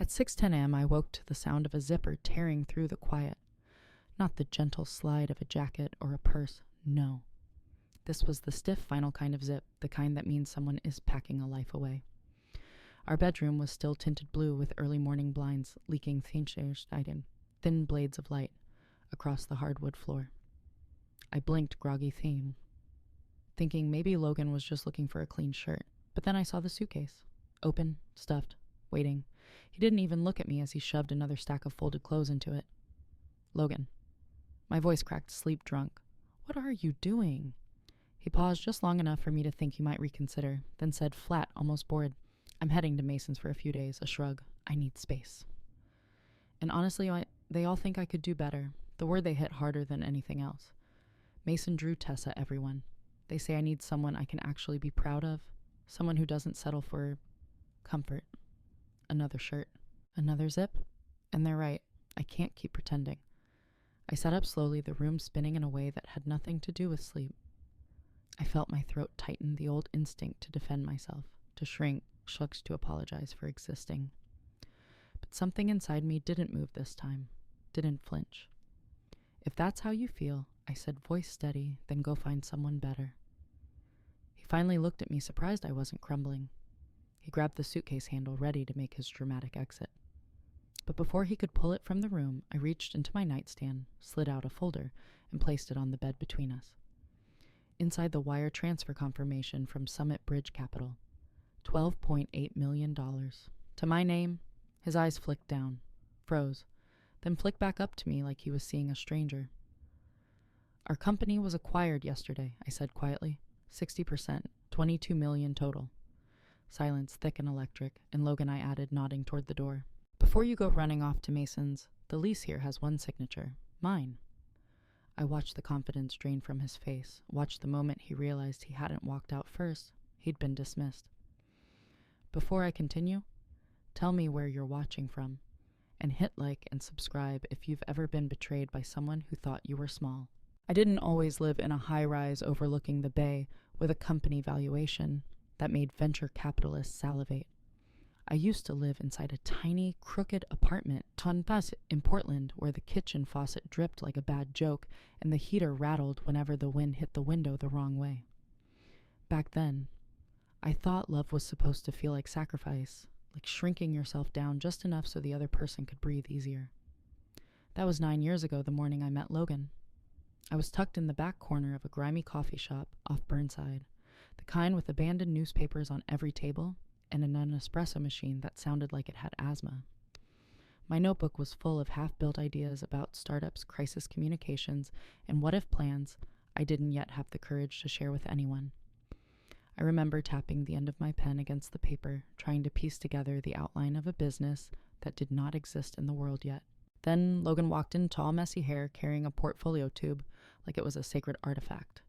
At 6:10 a.m., I woke to the sound of a zipper tearing through the quiet. Not the gentle slide of a jacket or a purse, no. This was the stiff final kind of zip, the kind that means someone is packing a life away. Our bedroom was still tinted blue with early morning blinds leaking thin blades of light across the hardwood floor. I blinked groggy thinking maybe Logan was just looking for a clean shirt, but then I saw the suitcase. Open, stuffed, waiting. He didn't even look at me as he shoved another stack of folded clothes into it. Logan. My voice cracked sleep drunk. What are you doing? He paused just long enough for me to think he might reconsider, then said flat, almost bored, I'm heading to Mason's for a few days, a shrug. I need space. And honestly, they all think I could do better. The word they hit harder than anything else. Mason drew Tessa everyone. They say I need someone I can actually be proud of, someone who doesn't settle for comfort. Another shirt. Another zip. And they're right. I can't keep pretending. I sat up slowly, the room spinning in a way that had nothing to do with sleep. I felt my throat tighten, the old instinct to defend myself, to shrink, shrugs to apologize for existing. But something inside me didn't move this time, didn't flinch. If that's how you feel, I said, voice steady, then go find someone better. He finally looked at me, surprised I wasn't crumbling. He grabbed the suitcase handle, ready to make his dramatic exit. But before he could pull it from the room, I reached into my nightstand, slid out a folder, and placed it on the bed between us. Inside the wire transfer confirmation from Summit Bridge Capital. $12.8 million. To my name, his eyes flicked down, froze, then flicked back up to me like he was seeing a stranger. Our company was acquired yesterday, I said quietly. 60%, $22 million total. Silence thick and electric, and Logan I added, nodding toward the door. Before you go running off to Mason's, the lease here has one signature, mine. I watched the confidence drain from his face, watched the moment he realized he hadn't walked out first, he'd been dismissed. Before I continue, tell me where you're watching from, and hit like and subscribe if you've ever been betrayed by someone who thought you were small. I didn't always live in a high-rise overlooking the bay with a company valuation that made venture capitalists salivate. I used to live inside a tiny, crooked apartment in Portland where the kitchen faucet dripped like a bad joke and the heater rattled whenever the wind hit the window the wrong way. Back then, I thought love was supposed to feel like sacrifice, like shrinking yourself down just enough so the other person could breathe easier. That was 9 years ago, the morning I met Logan. I was tucked in the back corner of a grimy coffee shop off Burnside, the kind with abandoned newspapers on every table and an espresso machine that sounded like it had asthma. My notebook was full of half-built ideas about startups, crisis communications, and what-if plans I didn't yet have the courage to share with anyone. I remember tapping the end of my pen against the paper, trying to piece together the outline of a business that did not exist in the world yet. Then Logan walked in, tall, messy hair, carrying a portfolio tube like it was a sacred artifact.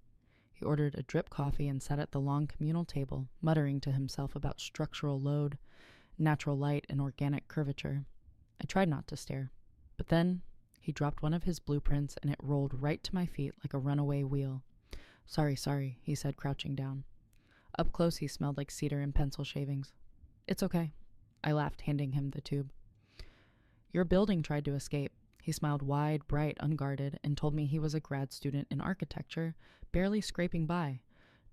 He ordered a drip coffee and sat at the long communal table, muttering to himself about structural load, natural light, and organic curvature. I tried not to stare, but then he dropped one of his blueprints and it rolled right to my feet like a runaway wheel. Sorry, he said, crouching down. Up close, he smelled like cedar and pencil shavings. It's okay, I laughed, handing him the tube. Your building tried to escape. He smiled wide, bright, unguarded, and told me he was a grad student in architecture, barely scraping by,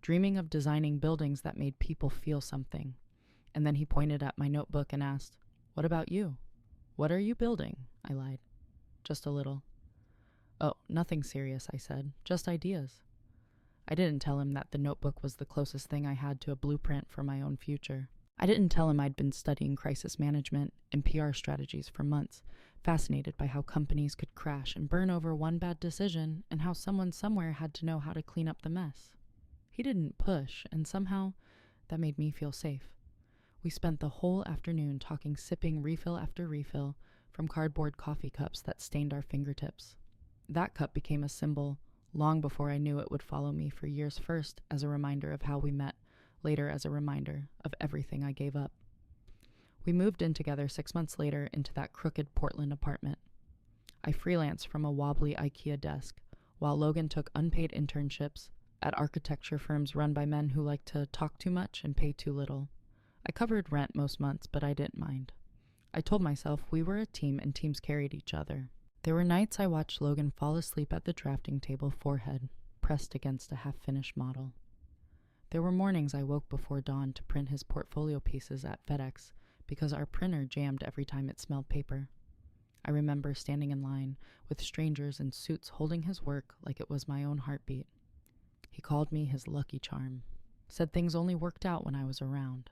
dreaming of designing buildings that made people feel something. And then he pointed at my notebook and asked, What about you? What are you building? I lied. Just a little. Oh, nothing serious, I said. Just ideas. I didn't tell him that the notebook was the closest thing I had to a blueprint for my own future. I didn't tell him I'd been studying crisis management and PR strategies for months, fascinated by how companies could crash and burn over one bad decision and how someone somewhere had to know how to clean up the mess. He didn't push, and somehow that made me feel safe. We spent the whole afternoon talking, sipping refill after refill from cardboard coffee cups that stained our fingertips. That cup became a symbol long before I knew it would follow me for years, first as a reminder of how we met, later as a reminder of everything I gave up. We moved in together 6 months later into that crooked Portland apartment. I freelanced from a wobbly IKEA desk, while Logan took unpaid internships at architecture firms run by men who like to talk too much and pay too little. I covered rent most months, but I didn't mind. I told myself we were a team and teams carried each other. There were nights I watched Logan fall asleep at the drafting table, forehead pressed against a half-finished model. There were mornings I woke before dawn to print his portfolio pieces at FedEx because our printer jammed every time it smelled paper. I remember standing in line with strangers in suits holding his work like it was my own heartbeat. He called me his lucky charm, said things only worked out when I was around.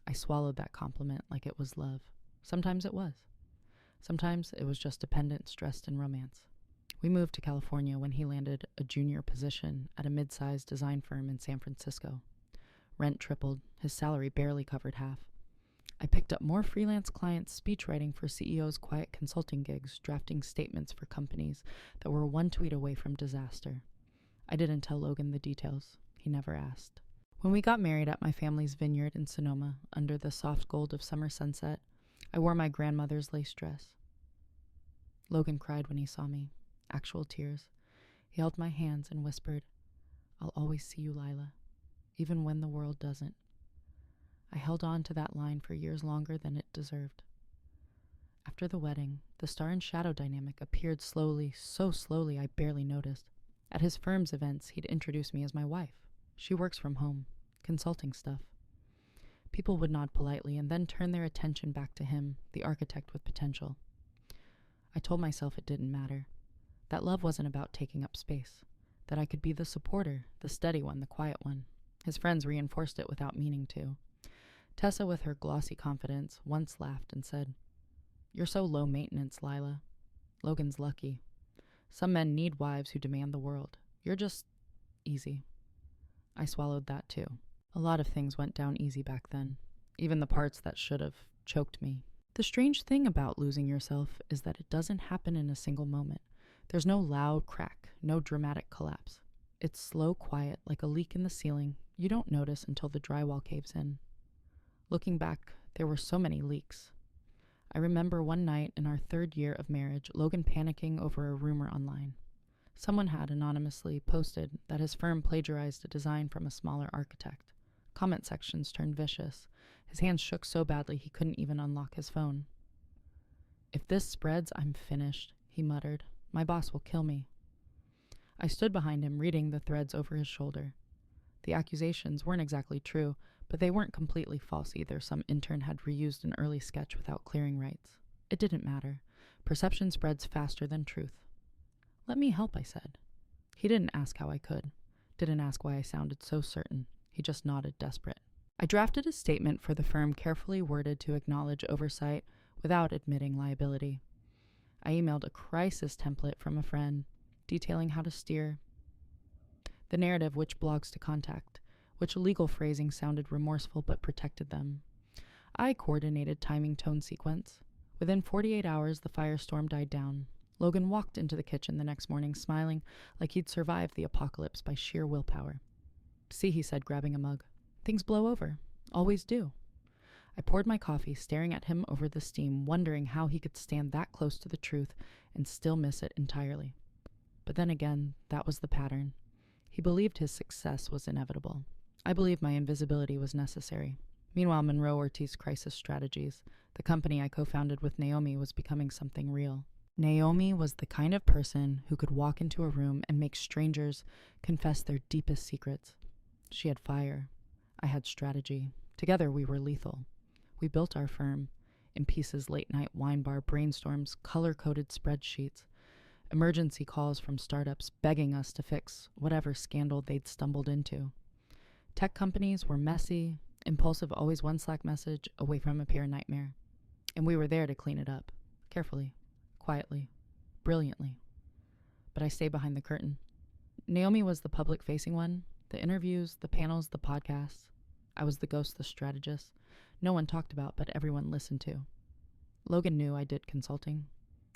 I swallowed that compliment like it was love. Sometimes it was. Sometimes it was just dependence dressed in romance. We moved to California when he landed a junior position at a mid-sized design firm in San Francisco. Rent tripled, his salary barely covered half. I picked up more freelance clients speechwriting for CEOs' quiet consulting gigs, drafting statements for companies that were one tweet away from disaster. I didn't tell Logan the details. He never asked. When we got married at my family's vineyard in Sonoma, under the soft gold of summer sunset, I wore my grandmother's lace dress. Logan cried when he saw me. Actual tears. He held my hands and whispered, "I'll always see you, Lila, even when the world doesn't." I held on to that line for years longer than it deserved. After the wedding, the star and shadow dynamic appeared slowly, so slowly I barely noticed. At his firm's events, he'd introduce me as my wife. She works from home, consulting stuff. People would nod politely and then turn their attention back to him, the architect with potential. I told myself it didn't matter. That love wasn't about taking up space. That I could be the supporter, the steady one, the quiet one. His friends reinforced it without meaning to. Tessa, with her glossy confidence, once laughed and said, "You're so low maintenance, Lila. Logan's lucky. Some men need wives who demand the world. You're just easy." I swallowed that too. A lot of things went down easy back then, even the parts that should have choked me. The strange thing about losing yourself is that it doesn't happen in a single moment. There's no loud crack, no dramatic collapse. It's slow, quiet, like a leak in the ceiling you don't notice until the drywall caves in. Looking back, there were so many leaks. I remember one night in our 3rd year of marriage, Logan panicking over a rumor online. Someone had anonymously posted that his firm plagiarized a design from a smaller architect. Comment sections turned vicious. His hands shook so badly he couldn't even unlock his phone. "If this spreads, I'm finished," he muttered. "My boss will kill me." I stood behind him, reading the threads over his shoulder. The accusations weren't exactly true, but they weren't completely false either. Some intern had reused an early sketch without clearing rights. It didn't matter. Perception spreads faster than truth. "Let me help," I said. He didn't ask how I could. Didn't ask why I sounded so certain. He just nodded, desperate. I drafted a statement for the firm carefully worded to acknowledge oversight without admitting liability. I emailed a crisis template from a friend, detailing how to steer the narrative, which blogs to contact, which legal phrasing sounded remorseful but protected them. I coordinated timing tone sequence. Within 48 hours, the firestorm died down. Logan walked into the kitchen the next morning, smiling like he'd survived the apocalypse by sheer willpower. "See," he said, grabbing a mug. "Things blow over. Always do." I poured my coffee, staring at him over the steam, wondering how he could stand that close to the truth and still miss it entirely. But then again, that was the pattern. He believed his success was inevitable. I believed my invisibility was necessary. Meanwhile, Monroe Ortiz Crisis Strategies, the company I co-founded with Naomi, was becoming something real. Naomi was the kind of person who could walk into a room and make strangers confess their deepest secrets. She had fire. I had strategy. Together we were lethal. We built our firm. In pieces, late-night wine bar brainstorms, color-coded spreadsheets, emergency calls from startups begging us to fix whatever scandal they'd stumbled into. Tech companies were messy, impulsive, always one Slack message away from a pure nightmare. And we were there to clean it up, carefully, quietly, brilliantly. But I stayed behind the curtain. Naomi was the public-facing one, the interviews, the panels, the podcasts. I was the ghost, the strategist. No one talked about, but everyone listened to. Logan knew I did consulting.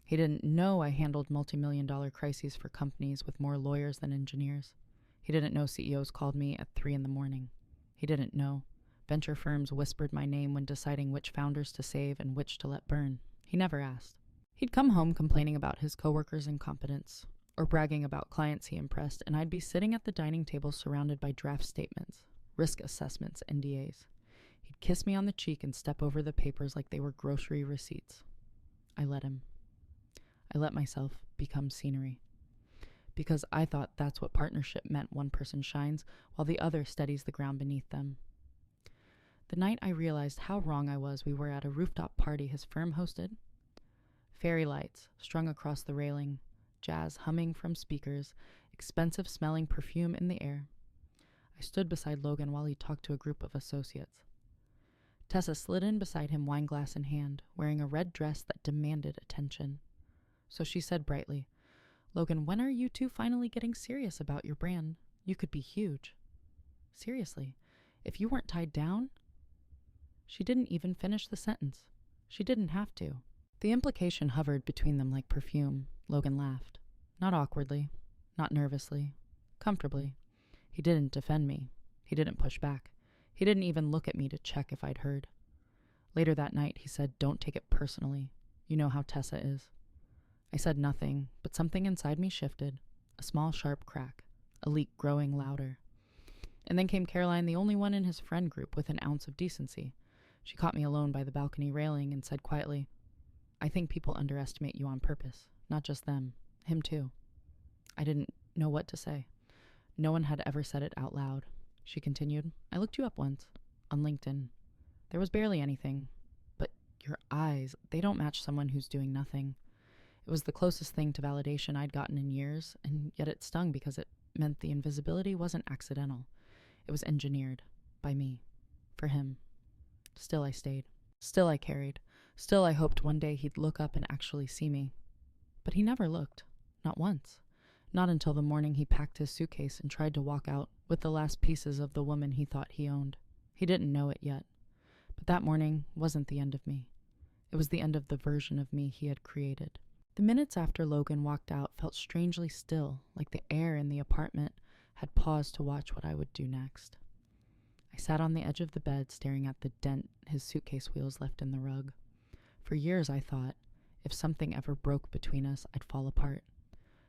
He didn't know I handled multi-million-dollar crises for companies with more lawyers than engineers. He didn't know CEOs called me at 3 a.m. He didn't know venture firms whispered my name when deciding which founders to save and which to let burn. He never asked. He'd come home complaining about his coworkers' incompetence, or bragging about clients he impressed, and I'd be sitting at the dining table surrounded by draft statements, risk assessments, NDAs. He'd kiss me on the cheek and step over the papers like they were grocery receipts. I let him. I let myself become scenery. Because I thought that's what partnership meant. One person shines while the other steadies the ground beneath them. The night I realized how wrong I was, we were at a rooftop party his firm hosted. Fairy lights strung across the railing, jazz humming from speakers, expensive smelling perfume in the air. I stood beside Logan while he talked to a group of associates. Tessa slid in beside him, wine glass in hand, wearing a red dress that demanded attention. So she said brightly, "Logan, when are you two finally getting serious about your brand? You could be huge." Seriously, if you weren't tied down? She didn't even finish the sentence. She didn't have to. The implication hovered between them like perfume. Logan laughed. Not awkwardly, not nervously, comfortably. He didn't defend me. He didn't push back. He didn't even look at me to check if I'd heard. Later that night, he said, "Don't take it personally. You know how Tessa is." I said nothing, but something inside me shifted. A small, sharp crack. A leak growing louder. And then came Caroline, the only one in his friend group with an ounce of decency. She caught me alone by the balcony railing and said quietly, "I think people underestimate you on purpose. Not just them. Him too." I didn't know what to say. No one had ever said it out loud. She continued, "I looked you up once. On LinkedIn. There was barely anything. But your eyes, they don't match someone who's doing nothing." It was the closest thing to validation I'd gotten in years, and yet it stung because it meant the invisibility wasn't accidental. It was engineered. By me. For him. Still I stayed. Still I carried. Still I hoped one day he'd look up and actually see me. But he never looked. Not once. Not until the morning he packed his suitcase and tried to walk out with the last pieces of the woman he thought he owned. He didn't know it yet. But that morning wasn't the end of me. It was the end of the version of me he had created. The minutes after Logan walked out felt strangely still, like the air in the apartment had paused to watch what I would do next. I sat on the edge of the bed, staring at the dent his suitcase wheels left in the rug. For years I thought, if something ever broke between us, I'd fall apart.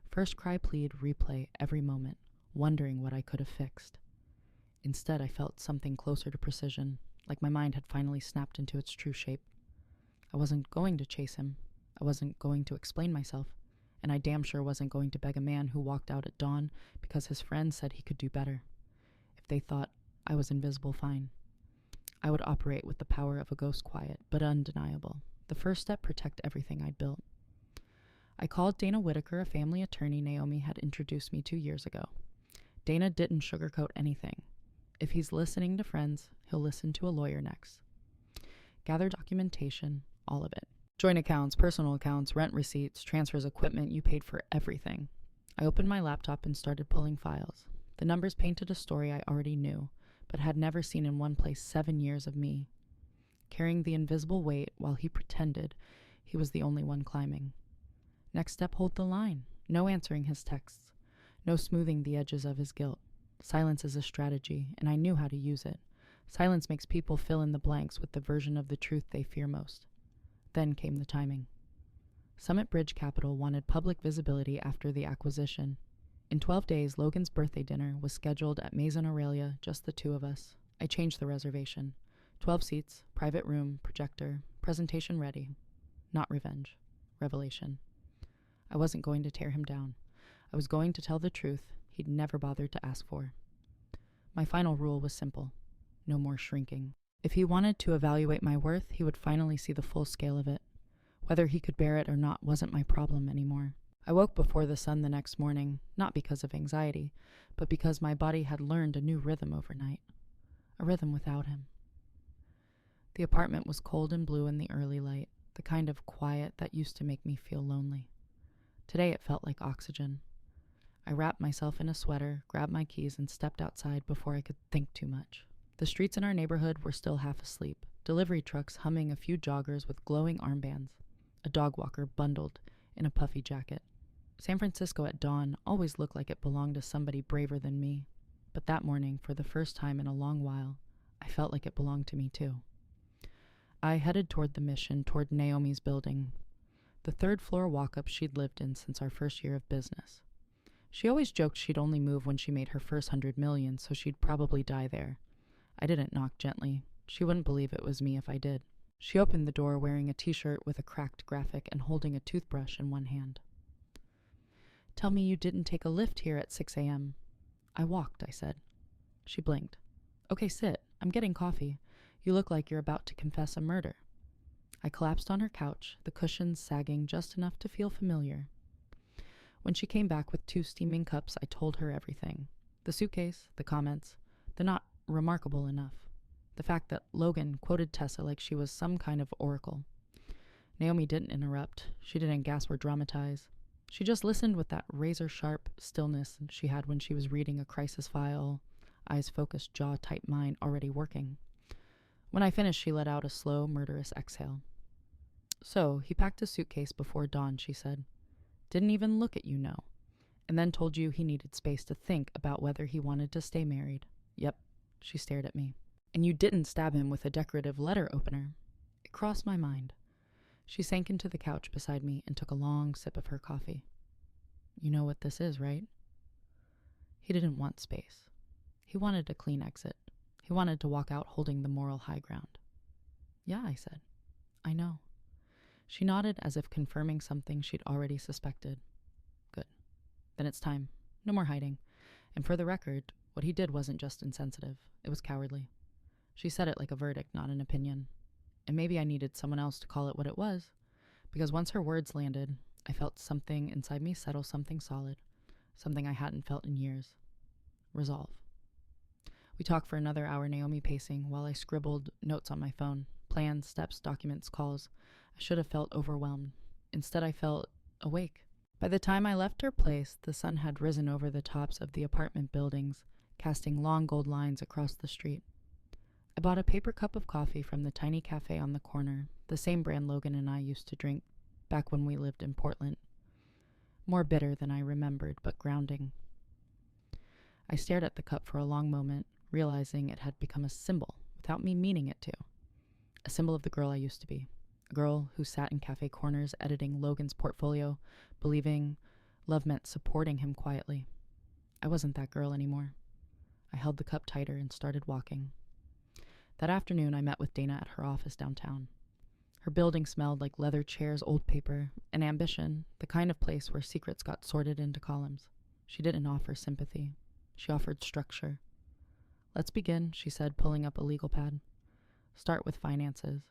First cry, plead, replay every moment, wondering what I could have fixed. Instead, I felt something closer to precision, like my mind had finally snapped into its true shape. I wasn't going to chase him. I wasn't going to explain myself, and I damn sure wasn't going to beg a man who walked out at dawn because his friends said he could do better. If they thought I was invisible, fine. I would operate with the power of a ghost, quiet, but undeniable. The first step, protect everything I'd built. I called Dana Whitaker, a family attorney Naomi had introduced me to years ago. Dana didn't sugarcoat anything. If he's listening to friends, he'll listen to a lawyer next. Gather documentation, all of it. Joint accounts, personal accounts, rent receipts, transfers, equipment, you paid for everything. I opened my laptop and started pulling files. The numbers painted a story I already knew, but had never seen in one place. 7 years of me. Carrying the invisible weight while he pretended he was the only one climbing. Next step, hold the line. No answering his texts. No smoothing the edges of his guilt. Silence is a strategy, and I knew how to use it. Silence makes people fill in the blanks with the version of the truth they fear most. Then came the timing. Summit Bridge Capital wanted public visibility after the acquisition. In 12 days, Logan's birthday dinner was scheduled at Maison Aurelia, just the two of us. I changed the reservation. 12 seats, private room, projector, presentation ready. Not revenge. Revelation. I wasn't going to tear him down. I was going to tell the truth he'd never bothered to ask for. My final rule was simple. No more shrinking. If he wanted to evaluate my worth, he would finally see the full scale of it. Whether he could bear it or not wasn't my problem anymore. I woke before the sun the next morning, not because of anxiety, but because my body had learned a new rhythm overnight. A rhythm without him. The apartment was cold and blue in the early light, the kind of quiet that used to make me feel lonely. Today it felt like oxygen. I wrapped myself in a sweater, grabbed my keys, and stepped outside before I could think too much. The streets in our neighborhood were still half asleep, delivery trucks humming, a few joggers with glowing armbands, a dog walker bundled in a puffy jacket. San Francisco at dawn always looked like it belonged to somebody braver than me, but that morning, for the first time in a long while, I felt like it belonged to me too. I headed toward the Mission, toward Naomi's building, the third-floor walk-up she'd lived in since our first year of business. She always joked she'd only move when she made her first $100 million, so she'd probably die there. I didn't knock gently. She wouldn't believe it was me if I did. She opened the door wearing a t-shirt with a cracked graphic and holding a toothbrush in one hand. "Tell me you didn't take a lift here at 6 a.m. "I walked," I said. She blinked. "Okay, sit. I'm getting coffee. You look like you're about to confess a murder." I collapsed on her couch, the cushions sagging just enough to feel familiar. When she came back with 2 steaming cups, I told her everything. The suitcase, the comments, the not remarkable enough. The fact that Logan quoted Tessa like she was some kind of oracle. Naomi didn't interrupt. She didn't gasp or dramatize. She just listened with that razor-sharp stillness she had when she was reading a crisis file, eyes focused, jaw-tight mind already working. When I finished, she let out a slow, murderous exhale. "So, he packed a suitcase before dawn," she said. "Didn't even look at you, no. And then told you he needed space to think about whether he wanted to stay married." "Yep," she stared at me. "And you didn't stab him with a decorative letter opener." It crossed my mind. She sank into the couch beside me and took a long sip of her coffee. "You know what this is, right?" He didn't want space. He wanted a clean exit. He wanted to walk out holding the moral high ground. "Yeah," I said. "I know." She nodded as if confirming something she'd already suspected. "Good. Then it's time. No more hiding. And for the record, what he did wasn't just insensitive. It was cowardly." She said it like a verdict, not an opinion. And maybe I needed someone else to call it what it was, because once her words landed, I felt something inside me settle, something solid, something I hadn't felt in years. Resolve. We talked for another hour, Naomi pacing, while I scribbled notes on my phone. Plans, steps, documents, calls. I should have felt overwhelmed. Instead, I felt awake. By the time I left her place, the sun had risen over the tops of the apartment buildings, casting long gold lines across the street. I bought a paper cup of coffee from the tiny cafe on the corner, the same brand Logan and I used to drink back when we lived in Portland. More bitter than I remembered, but grounding. I stared at the cup for a long moment, realizing it had become a symbol, without me meaning it to. A symbol of the girl I used to be. A girl who sat in cafe corners editing Logan's portfolio, believing love meant supporting him quietly. I wasn't that girl anymore. I held the cup tighter and started walking. That afternoon, I met with Dana at her office downtown. Her building smelled like leather chairs, old paper, and ambition, the kind of place where secrets got sorted into columns. She didn't offer sympathy. She offered structure. "Let's begin," she said, pulling up a legal pad. "Start with finances.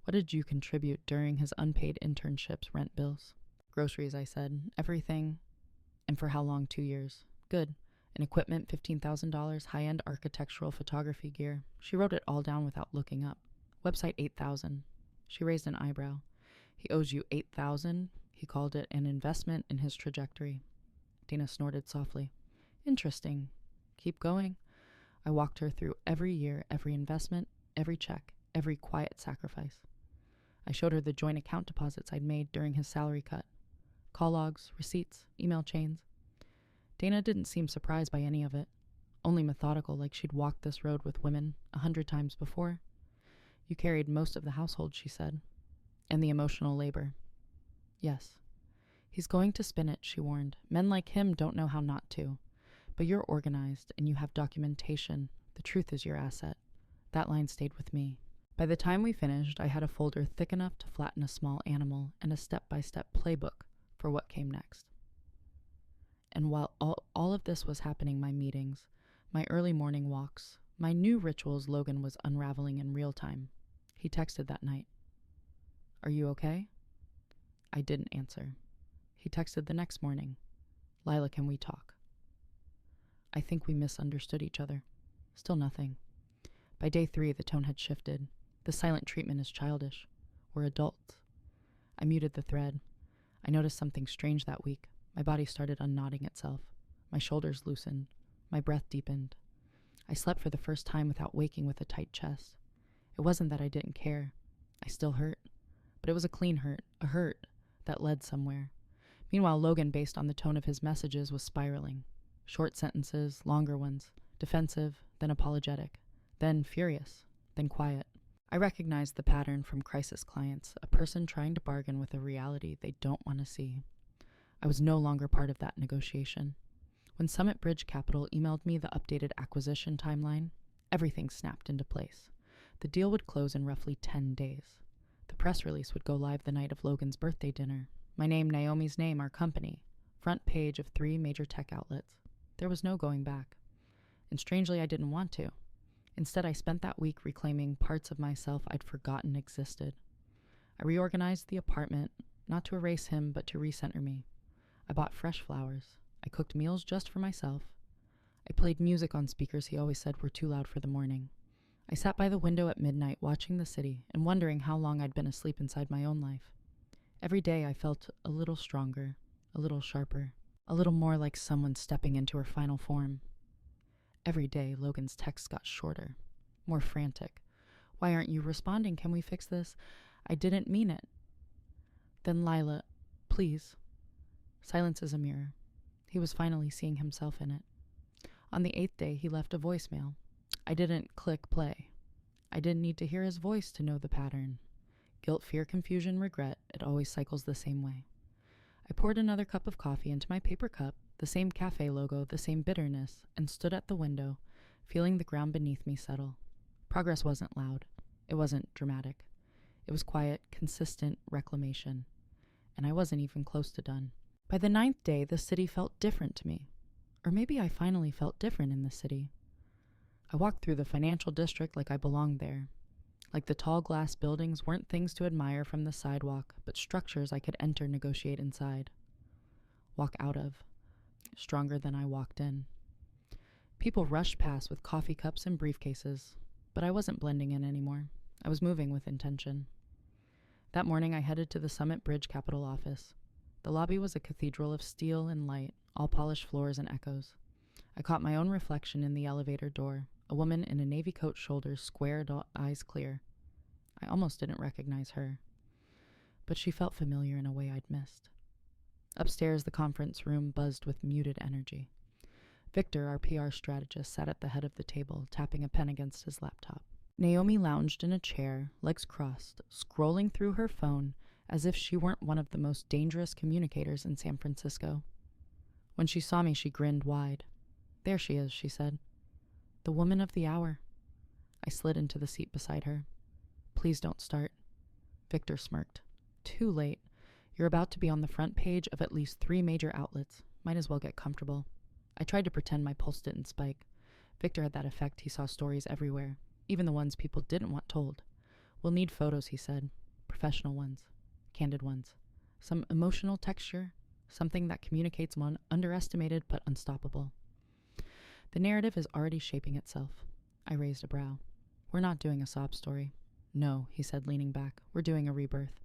What did you contribute during his unpaid internships, rent bills?" "Groceries," I said. "Everything." "And for how long? 2 years. Good. And equipment, $15,000, high-end architectural photography gear." She wrote it all down without looking up. "Website, $8,000. She raised an eyebrow. "He owes you $8,000? He called it an investment in his trajectory." Dana snorted softly. "Interesting. Keep going." I walked her through every year, every investment, every check, every quiet sacrifice. I showed her the joint account deposits I'd made during his salary cut. Call logs, receipts, email chains. Dana didn't seem surprised by any of it, only methodical, like she'd walked this road with women 100 times before. "You carried most of the household," she said. "And the emotional labor." "Yes." "He's going to spin it," she warned. "Men like him don't know how not to. But you're organized, and you have documentation. The truth is your asset." That line stayed with me. By the time we finished, I had a folder thick enough to flatten a small animal and a step-by-step playbook for what came next. And while all of this was happening, my meetings, my early morning walks, my new rituals, Logan was unraveling in real time. He texted that night. "Are you okay?" I didn't answer. He texted the next morning. "Lila, can we talk?" I think we misunderstood each other. Still nothing. By day 3, the tone had shifted. The silent treatment is childish. We're adults. I muted the thread. I noticed something strange that week. My body started unknotting itself. My shoulders loosened. My breath deepened. I slept for the first time without waking with a tight chest. It wasn't that I didn't care. I still hurt. But it was a clean hurt, a hurt that led somewhere. Meanwhile, Logan, based on the tone of his messages, was spiraling. Short sentences, longer ones, defensive, then apologetic, then furious, then quiet. I recognized the pattern from crisis clients, a person trying to bargain with a reality they don't want to see. I was no longer part of that negotiation. When Summit Bridge Capital emailed me the updated acquisition timeline, everything snapped into place. The deal would close in roughly 10 days. The press release would go live the night of Logan's birthday dinner. My name, Naomi's name, our company. Front page of 3 major tech outlets. There was no going back. And strangely, I didn't want to. Instead, I spent that week reclaiming parts of myself I'd forgotten existed. I reorganized the apartment, not to erase him, but to recenter me. I bought fresh flowers. I cooked meals just for myself. I played music on speakers he always said were too loud for the morning. I sat by the window at midnight watching the city and wondering how long I'd been asleep inside my own life. Every day I felt a little stronger, a little sharper, a little more like someone stepping into her final form. Every day Logan's texts got shorter, more frantic. Why aren't you responding? Can we fix this? I didn't mean it. Then Lila, please. Silence is a mirror. He was finally seeing himself in it. On the 8th day, he left a voicemail. I didn't click play. I didn't need to hear his voice to know the pattern. Guilt, fear, confusion, regret, it always cycles the same way. I poured another cup of coffee into my paper cup, the same cafe logo, the same bitterness, and stood at the window, feeling the ground beneath me settle. Progress wasn't loud. It wasn't dramatic. It was quiet, consistent reclamation. And I wasn't even close to done. By the 9th day, the city felt different to me. Or maybe I finally felt different in the city. I walked through the financial district like I belonged there. Like the tall glass buildings weren't things to admire from the sidewalk, but structures I could enter, negotiate inside. Walk out of. Stronger than I walked in. People rushed past with coffee cups and briefcases, but I wasn't blending in anymore. I was moving with intention. That morning I headed to the Summit Bridge Capital office. The lobby was a cathedral of steel and light, all polished floors and echoes. I caught my own reflection in the elevator door, a woman in a navy coat, shoulders square, eyes clear. I almost didn't recognize her, but she felt familiar in a way I'd missed. Upstairs, the conference room buzzed with muted energy. Victor, our PR strategist, sat at the head of the table, tapping a pen against his laptop. Naomi lounged in a chair, legs crossed, scrolling through her phone as if she weren't one of the most dangerous communicators in San Francisco. When she saw me, she grinned wide. There she is, she said. The woman of the hour. I slid into the seat beside her. Please don't start. Victor smirked. Too late. You're about to be on the front page of at least 3 major outlets. Might as well get comfortable. I tried to pretend my pulse didn't spike. Victor had that effect. He saw stories everywhere, even the ones people didn't want told. We'll need photos, he said. Professional ones. Candid ones. Some emotional texture. Something that communicates one underestimated but unstoppable. The narrative is already shaping itself. I raised a brow. We're not doing a sob story. No, he said, leaning back. We're doing a rebirth.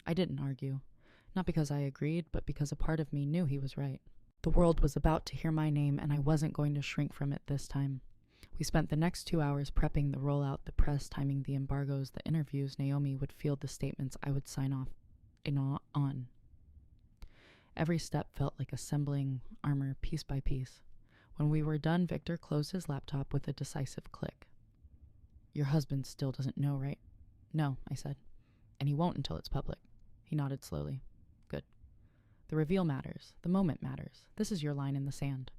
I didn't argue. Not because I agreed, but because a part of me knew he was right. The world was about to hear my name, and I wasn't going to shrink from it this time. We spent the next 2 hours prepping the rollout, the press, timing the embargoes, the interviews. Naomi would field the statements I would sign off on. Every step felt like assembling armor piece by piece. When we were done, Victor closed his laptop with a decisive click. Your husband still doesn't know, right? No, I said. And he won't until it's public. He nodded slowly. Good. The reveal matters. The moment matters. This is your line in the sand.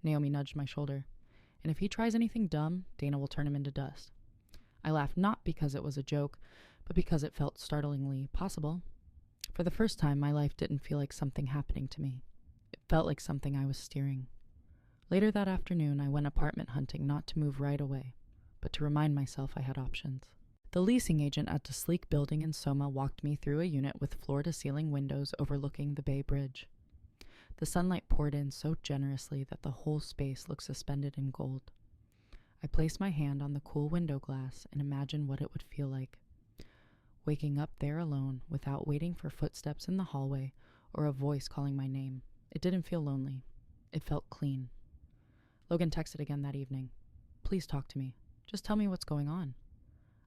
Naomi nudged my shoulder. And if he tries anything dumb, Dana will turn him into dust. I laughed not because it was a joke, but because it felt startlingly possible. For the first time, my life didn't feel like something happening to me. It felt like something I was steering. Later that afternoon, I went apartment hunting not to move right away, but to remind myself I had options. The leasing agent at a sleek building in Soma walked me through a unit with floor-to-ceiling windows overlooking the Bay Bridge. The sunlight poured in so generously that the whole space looked suspended in gold. I placed my hand on the cool window glass and imagined what it would feel like. Waking up there alone, without waiting for footsteps in the hallway or a voice calling my name. It didn't feel lonely. It felt clean. Logan texted again that evening. Please talk to me. Just tell me what's going on.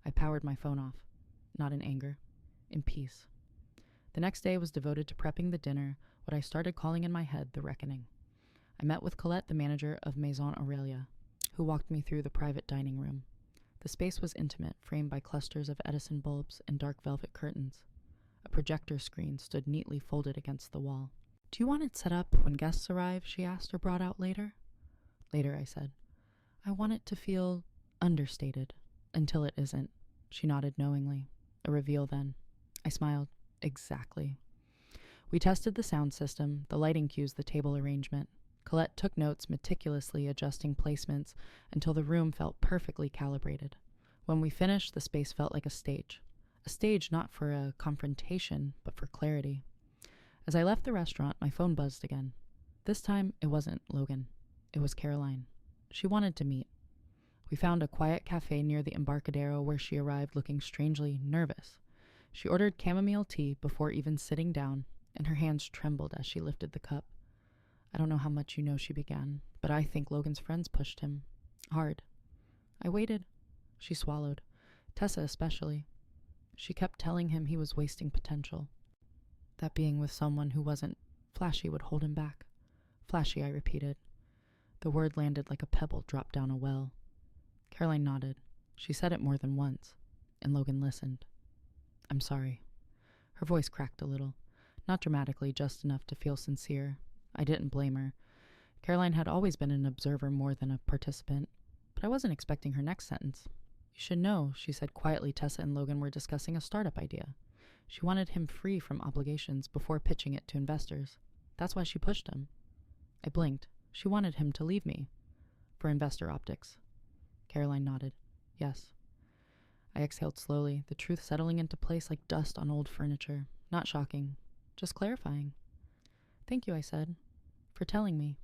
I powered my phone off. Not in anger. In peace. The next day was devoted to prepping the dinner, what I started calling in my head the reckoning. I met with Colette, the manager of Maison Aurelia, who walked me through the private dining room. The space was intimate, framed by clusters of Edison bulbs and dark velvet curtains. A projector screen stood neatly folded against the wall. Do you want it set up when guests arrive? She asked, or brought out later. Later, I said. I want it to feel understated. Until it isn't. She nodded knowingly. A reveal then. I smiled. Exactly. We tested the sound system, the lighting cues, the table arrangement. Colette took notes, meticulously adjusting placements until the room felt perfectly calibrated. When we finished, the space felt like a stage. A stage not for a confrontation, but for clarity. As I left the restaurant, my phone buzzed again. This time, it wasn't Logan. It was Caroline. She wanted to meet. We found a quiet cafe near the Embarcadero where she arrived looking strangely nervous. She ordered chamomile tea before even sitting down, and her hands trembled as she lifted the cup. I don't know how much you know, she began, but I think Logan's friends pushed him. Hard. I waited. She swallowed. Tessa especially. She kept telling him he was wasting potential. That being with someone who wasn't flashy would hold him back. Flashy, I repeated. The word landed like a pebble dropped down a well. Caroline nodded. She said it more than once, and Logan listened. I'm sorry. Her voice cracked a little. Not dramatically, just enough to feel sincere. I didn't blame her. Caroline had always been an observer more than a participant, but I wasn't expecting her next sentence. You should know, she said quietly. Tessa and Logan were discussing a startup idea. She wanted him free from obligations before pitching it to investors. That's why she pushed him. I blinked. She wanted him to leave me. For investor optics. Caroline nodded. Yes. I exhaled slowly, the truth settling into place like dust on old furniture. Not shocking. Just clarifying. Thank you, I said, for telling me.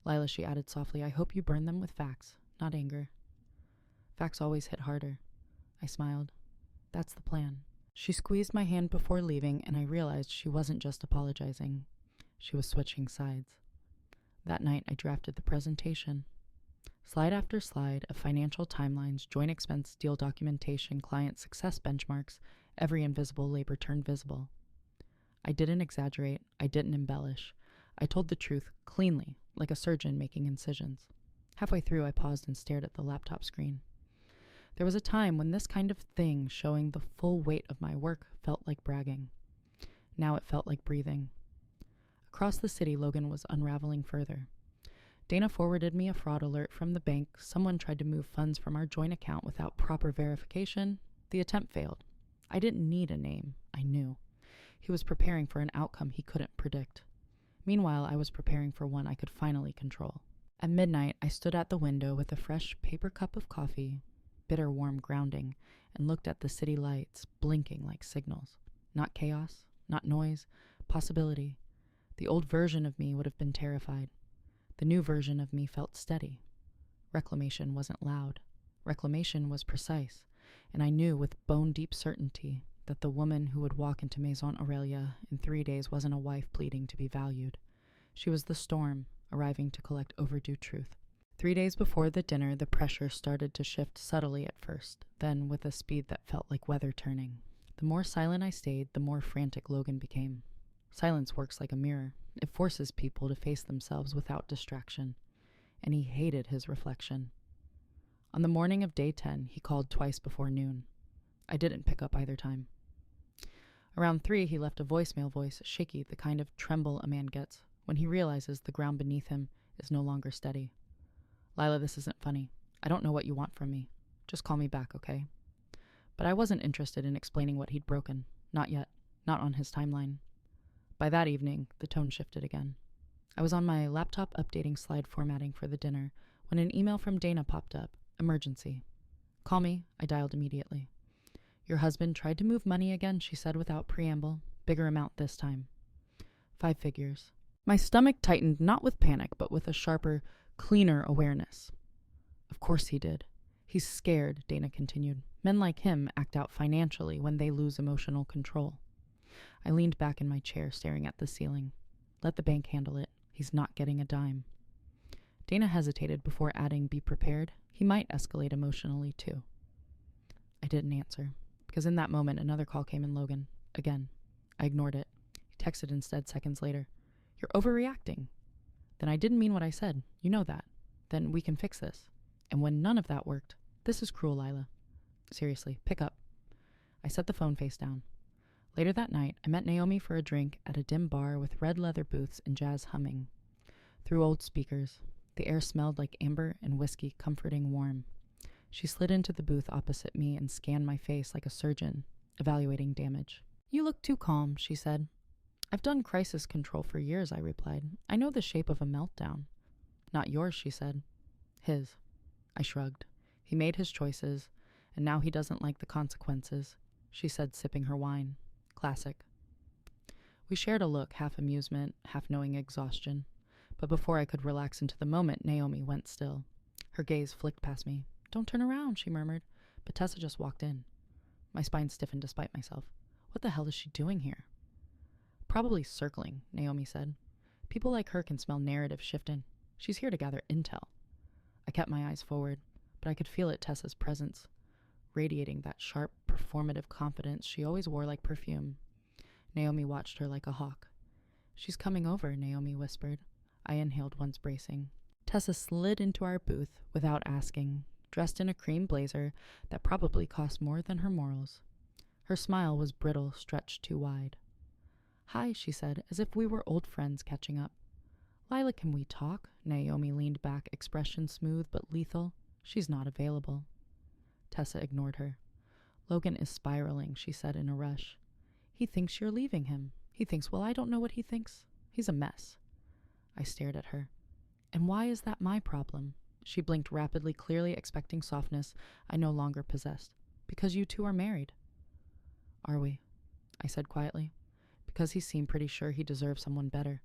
Lila, she added softly, I hope you burn them with facts, not anger. Facts always hit harder. I smiled. That's the plan. She squeezed my hand before leaving, and I realized she wasn't just apologizing. She was switching sides. That night, I drafted the presentation. Slide after slide of financial timelines, joint expense deal documentation, client success benchmarks, every invisible labor turned visible. I didn't exaggerate. I didn't embellish. I told the truth cleanly, like a surgeon making incisions. Halfway through, I paused and stared at the laptop screen. There was a time when this kind of thing, showing the full weight of my work, felt like bragging. Now it felt like breathing. Across the city, Logan was unraveling further. Dana forwarded me a fraud alert from the bank. Someone tried to move funds from our joint account without proper verification. The attempt failed. I didn't need a name. I knew. He was preparing for an outcome he couldn't predict. Meanwhile, I was preparing for one I could finally control. At midnight, I stood at the window with a fresh paper cup of coffee, bitter warm grounding, and looked at the city lights, blinking like signals. Not chaos, not noise, possibility. The old version of me would have been terrified. The new version of me felt steady. Reclamation wasn't loud. Reclamation was precise, and I knew with bone-deep certainty that the woman who would walk into Maison Aurelia in 3 days wasn't a wife pleading to be valued. She was the storm, arriving to collect overdue truth. 3 days before the dinner, the pressure started to shift subtly at first, then with a speed that felt like weather turning. The more silent I stayed, the more frantic Logan became. Silence works like a mirror. It forces people to face themselves without distraction, and he hated his reflection. On the morning of day 10, he called twice before noon. I didn't pick up either time. Around 3, he left a voicemail, voice shaky, the kind of tremble a man gets when he realizes the ground beneath him is no longer steady. Lila, this isn't funny. I don't know what you want from me. Just call me back, okay? But I wasn't interested in explaining what he'd broken. Not yet. Not on his timeline. By that evening, the tone shifted again. I was on my laptop updating slide formatting for the dinner when an email from Dana popped up. Emergency. Call me, I dialed immediately. Your husband tried to move money again, she said without preamble. Bigger amount this time. 5 figures. My stomach tightened, not with panic, but with a sharper, cleaner awareness. Of course he did. He's scared, Dana continued. Men like him act out financially when they lose emotional control. I leaned back in my chair, staring at the ceiling. Let the bank handle it. He's not getting a dime. Dana hesitated before adding, be prepared. He might escalate emotionally, too. I didn't answer, because in that moment, another call came in Logan. Again. I ignored it. He texted instead seconds later. You're overreacting. Then I didn't mean what I said. You know that. Then we can fix this. And when none of that worked, this is cruel, Lila. Seriously, pick up. I set the phone face down. Later that night, I met Naomi for a drink at a dim bar with red leather booths and jazz humming. Through old speakers, the air smelled like amber and whiskey, comforting warm. She slid into the booth opposite me and scanned my face like a surgeon, evaluating damage. "You look too calm," she said. "I've done crisis control for years," I replied. "I know the shape of a meltdown." "Not yours," she said. "His." I shrugged. "He made his choices, and now he doesn't like the consequences," she said, sipping her wine. Classic. We shared a look, half amusement, half knowing exhaustion. But before I could relax into the moment, Naomi went still. Her gaze flicked past me. "Don't turn around," she murmured. But Tessa just walked in. My spine stiffened despite myself. What the hell is she doing here? "Probably circling," Naomi said. "People like her can smell narrative shifting. She's here to gather intel." I kept my eyes forward, but I could feel it, Tessa's presence, radiating that sharp, performative confidence she always wore like perfume. Naomi watched her like a hawk. "She's coming over," Naomi whispered. I inhaled, once bracing. Tessa slid into our booth without asking, dressed in a cream blazer that probably cost more than her morals. Her smile was brittle, stretched too wide. "Hi," she said, as if we were old friends catching up. "Lila, can we talk?" Naomi leaned back, expression smooth but lethal. "She's not available." Tessa ignored her. "Logan is spiraling," she said in a rush. "He thinks you're leaving him. He thinks, well, I don't know what he thinks. He's a mess." I stared at her. "And why is that my problem?" She blinked rapidly, clearly expecting softness I no longer possessed. "Because you two are married." "Are we?" I said quietly. "Because he seemed pretty sure he deserved someone better."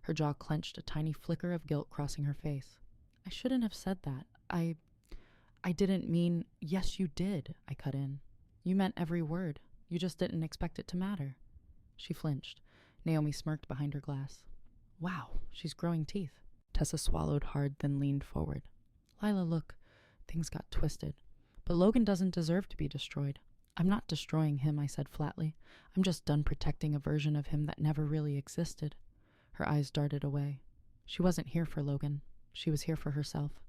Her jaw clenched, a tiny flicker of guilt crossing her face. "I shouldn't have said that. I didn't mean—" "Yes, you did," I cut in. "You meant every word. You just didn't expect it to matter." She flinched. Naomi smirked behind her glass. "Wow, she's growing teeth." Tessa swallowed hard, then leaned forward. "Lila, look, things got twisted. But Logan doesn't deserve to be destroyed. I'm not destroying him," I said flatly. "I'm just done protecting a version of him that never really existed." Her eyes darted away. She wasn't here for Logan. She was here for herself.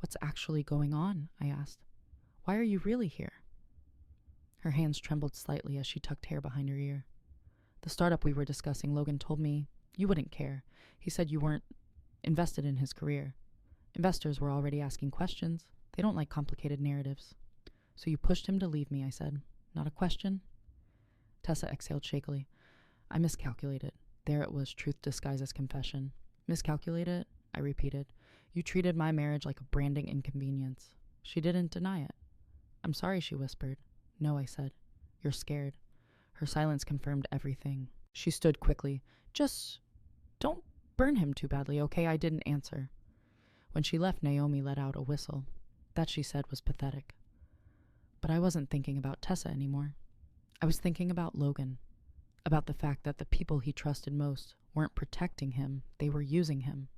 "What's actually going on?" I asked. "Why are you really here?" Her hands trembled slightly as she tucked hair behind her ear. "The startup we were discussing, Logan told me you wouldn't care. He said you weren't invested in his career. Investors were already asking questions. They don't like complicated narratives." "So you pushed him to leave me," I said. "Not a question?" Tessa exhaled shakily. "I miscalculated." There it was, truth disguised as confession. "Miscalculated?" I repeated. "You treated my marriage like a branding inconvenience." She didn't deny it. "I'm sorry," she whispered. "No," I said. "You're scared." Her silence confirmed everything. She stood quickly. "Just don't burn him too badly, okay?" I didn't answer. When she left, Naomi let out a whistle. That, she said, was pathetic. But I wasn't thinking about Tessa anymore. I was thinking about Logan. About the fact that the people he trusted most weren't protecting him, they were using him.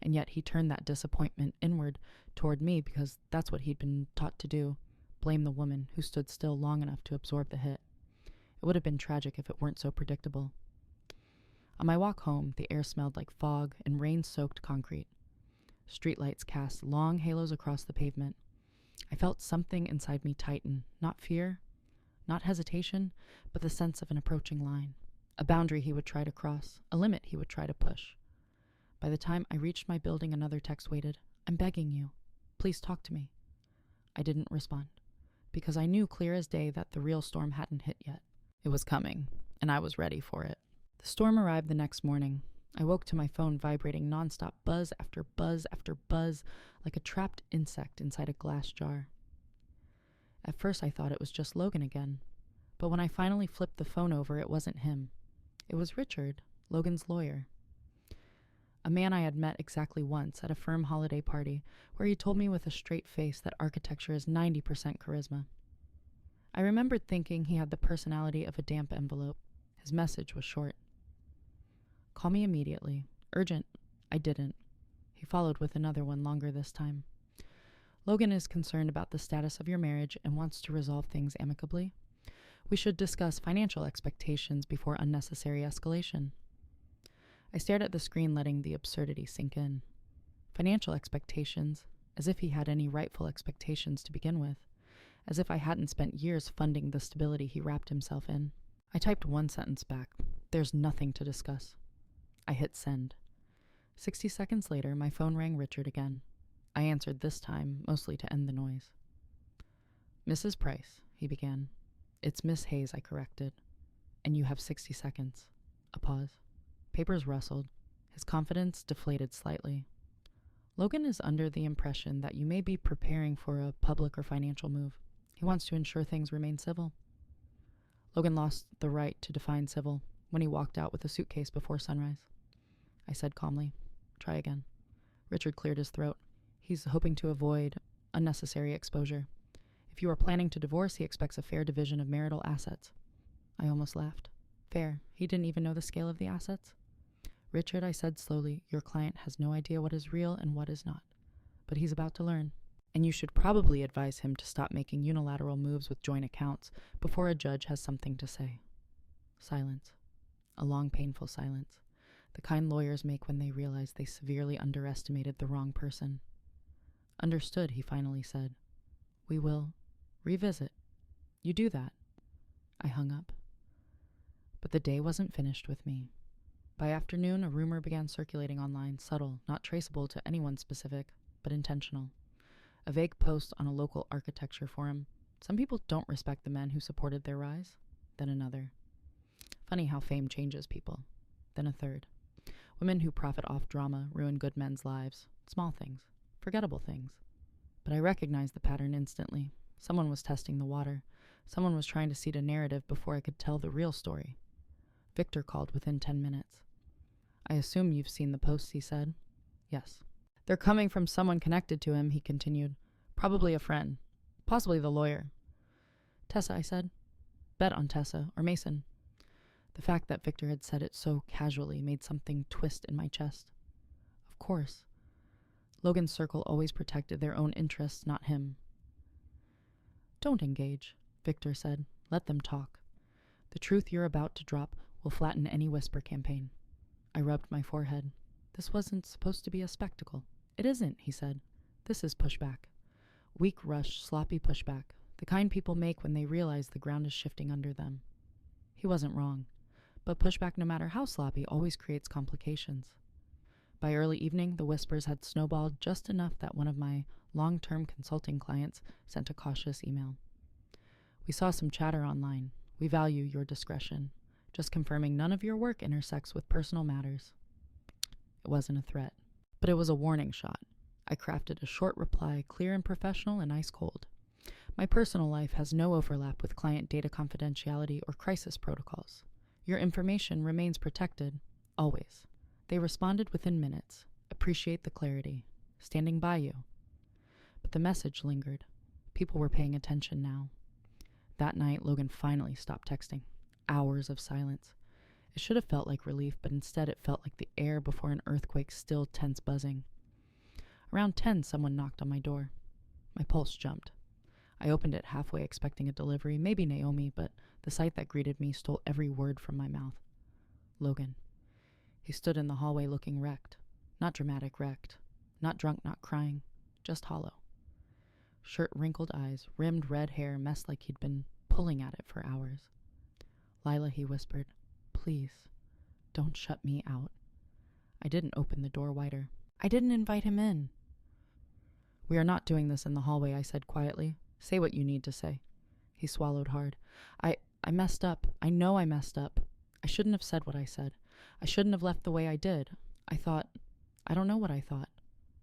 And yet he turned that disappointment inward toward me because that's what he'd been taught to do. Blame the woman who stood still long enough to absorb the hit. It would have been tragic if it weren't so predictable. On my walk home, the air smelled like fog and rain-soaked concrete. Streetlights cast long halos across the pavement. I felt something inside me tighten, not fear, not hesitation, but the sense of an approaching line. A boundary he would try to cross, a limit he would try to push. By the time I reached my building, another text waited. "I'm begging you. Please talk to me." I didn't respond, because I knew clear as day that the real storm hadn't hit yet. It was coming, and I was ready for it. The storm arrived the next morning. I woke to my phone vibrating nonstop, buzz after buzz after buzz, like a trapped insect inside a glass jar. At first I thought it was just Logan again, but when I finally flipped the phone over, it wasn't him. It was Richard, Logan's lawyer. A man I had met exactly once at a firm holiday party, where he told me with a straight face that architecture is 90% charisma. I remembered thinking he had the personality of a damp envelope. His message was short. "Call me immediately. Urgent." I didn't. He followed with another one, longer this time. "Logan is concerned about the status of your marriage and wants to resolve things amicably. We should discuss financial expectations before unnecessary escalation." I stared at the screen, letting the absurdity sink in. Financial expectations, as if he had any rightful expectations to begin with, as if I hadn't spent years funding the stability he wrapped himself in. I typed one sentence back. "There's nothing to discuss." I hit send. 60 seconds later, my phone rang Richard again. I answered this time, mostly to end the noise. "Mrs. Price," he began. "It's Miss Hayes," I corrected. "And you have 60 seconds. A pause. Papers rustled. His confidence deflated slightly. "Logan is under the impression that you may be preparing for a public or financial move. He wants to ensure things remain civil." Logan lost the right to define civil when he walked out with a suitcase before sunrise. I said calmly, "Try again." Richard cleared his throat. "He's hoping to avoid unnecessary exposure. If you are planning to divorce, he expects a fair division of marital assets." I almost laughed. Fair? He didn't even know the scale of the assets? "Richard," I said slowly, "your client has no idea what is real and what is not. But he's about to learn. And you should probably advise him to stop making unilateral moves with joint accounts before a judge has something to say." Silence. A long, painful silence. The kind lawyers make when they realize they severely underestimated the wrong person. "Understood," he finally said. "We will revisit. You do that." I hung up. But the day wasn't finished with me. By afternoon, a rumor began circulating online, subtle, not traceable to anyone specific, but intentional. A vague post on a local architecture forum. "Some people don't respect the men who supported their rise." Then another. Funny how fame changes people. Then a third. "Women who profit off drama ruin good men's lives." Small things. Forgettable things. But I recognized the pattern instantly. Someone was testing the water. Someone was trying to seed a narrative before I could tell the real story. Victor called within 10 minutes. "I assume you've seen the posts," he said. "Yes." "They're coming from someone connected to him," he continued. "Probably a friend. Possibly the lawyer." "Tessa," I said. "Bet on Tessa or Mason." The fact that Victor had said it so casually made something twist in my chest. Of course. Logan's circle always protected their own interests, not him. "Don't engage," Victor said. "Let them talk. The truth you're about to drop will flatten any whisper campaign." I rubbed my forehead. "This wasn't supposed to be a spectacle." "It isn't," he said. "This is pushback. Weak rush, sloppy pushback. The kind people make when they realize the ground is shifting under them." He wasn't wrong. But pushback, no matter how sloppy, always creates complications. By early evening, the whispers had snowballed just enough that one of my long-term consulting clients sent a cautious email. "We saw some chatter online. We value your discretion. Just confirming none of your work intersects with personal matters." It wasn't a threat, but it was a warning shot. I crafted a short reply, clear and professional and ice cold. "My personal life has no overlap with client data confidentiality or crisis protocols. Your information remains protected, always." They responded within minutes. "Appreciate the clarity. Standing by you." But the message lingered. People were paying attention now. That night, Logan finally stopped texting. Hours of silence. It should have felt like relief, but instead it felt like the air before an earthquake's still tense buzzing. Around 10, someone knocked on my door. My pulse jumped. I opened it halfway, expecting a delivery, maybe Naomi, but the sight that greeted me stole every word from my mouth. Logan. He stood in the hallway looking wrecked. Not dramatic wrecked. Not drunk, not crying. Just hollow. Shirt wrinkled eyes, rimmed red hair messed like he'd been pulling at it for hours. "Lila," he whispered, "please, don't shut me out." I didn't open the door wider. I didn't invite him in. "We are not doing this in the hallway," I said quietly. "Say what you need to say." He swallowed hard. I messed up. I know I messed up. I shouldn't have said what I said. I shouldn't have left the way I did. I don't know what I thought."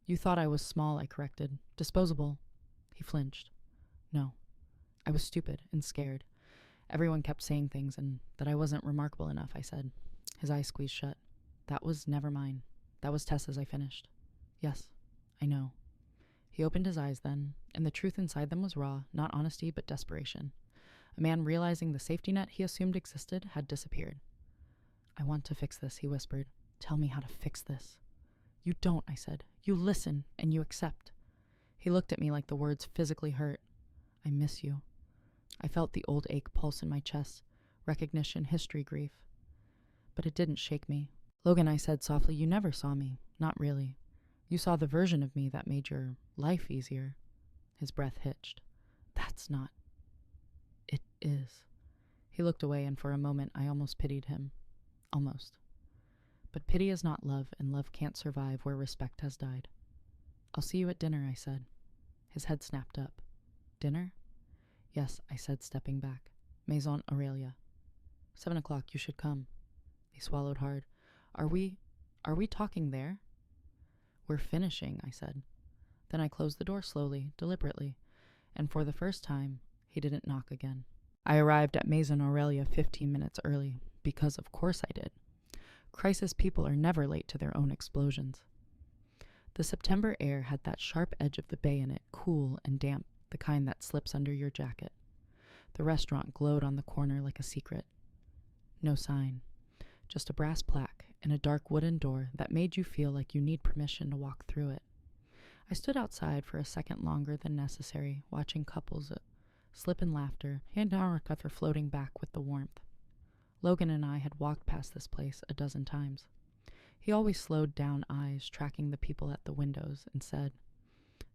"You thought I was small," I corrected. "Disposable." He flinched. "No. I was stupid and scared. Everyone kept saying things and that I wasn't remarkable enough," I said. His eyes squeezed shut. "That was never mine. That was Tessa's," I finished. "Yes, I know." He opened his eyes then, and the truth inside them was raw, not honesty, but desperation. A man realizing the safety net he assumed existed had disappeared. "I want to fix this," he whispered. "Tell me how to fix this." "You don't," I said. "You listen, and you accept." He looked at me like the words physically hurt. "I miss you." I felt the old ache pulse in my chest, recognition, history, grief. But it didn't shake me. "Logan," I said softly, "you never saw me. Not really. You saw the version of me that made your life easier." His breath hitched. "That's not." "It is." He looked away, and for a moment I almost pitied him. Almost. But pity is not love, and love can't survive where respect has died. I'll see you at dinner, I said. His head snapped up. Dinner? Yes, I said, stepping back. Maison Aurelia. 7 o'clock, you should come. He swallowed hard. Are we talking there? We're finishing, I said. Then I closed the door slowly, deliberately, and for the first time, he didn't knock again. I arrived at Maison Aurelia 15 minutes early, because of course I did. Crisis people are never late to their own explosions. The September air had that sharp edge of the bay in it, cool and damp, the kind that slips under your jacket. The restaurant glowed on the corner like a secret. No sign, just a brass plaque and a dark wooden door that made you feel like you need permission to walk through it. I stood outside for a second longer than necessary, watching couples slip in laughter, and our cover floating back with the warmth. Logan and I had walked past this place a dozen times. He always slowed down, eyes tracking the people at the windows, and said,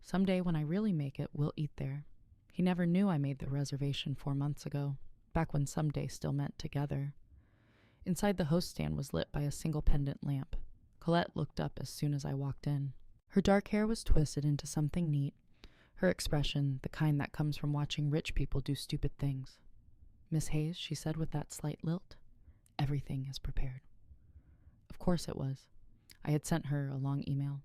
"Someday when I really make it, we'll eat there." He never knew I made the reservation 4 months ago, back when someday still meant together. Inside, the host stand was lit by a single pendant lamp. Colette looked up as soon as I walked in. Her dark hair was twisted into something neat, her expression the kind that comes from watching rich people do stupid things. "Miss Hayes," she said with that slight lilt, "everything is prepared." Of course it was. I had sent her a long email.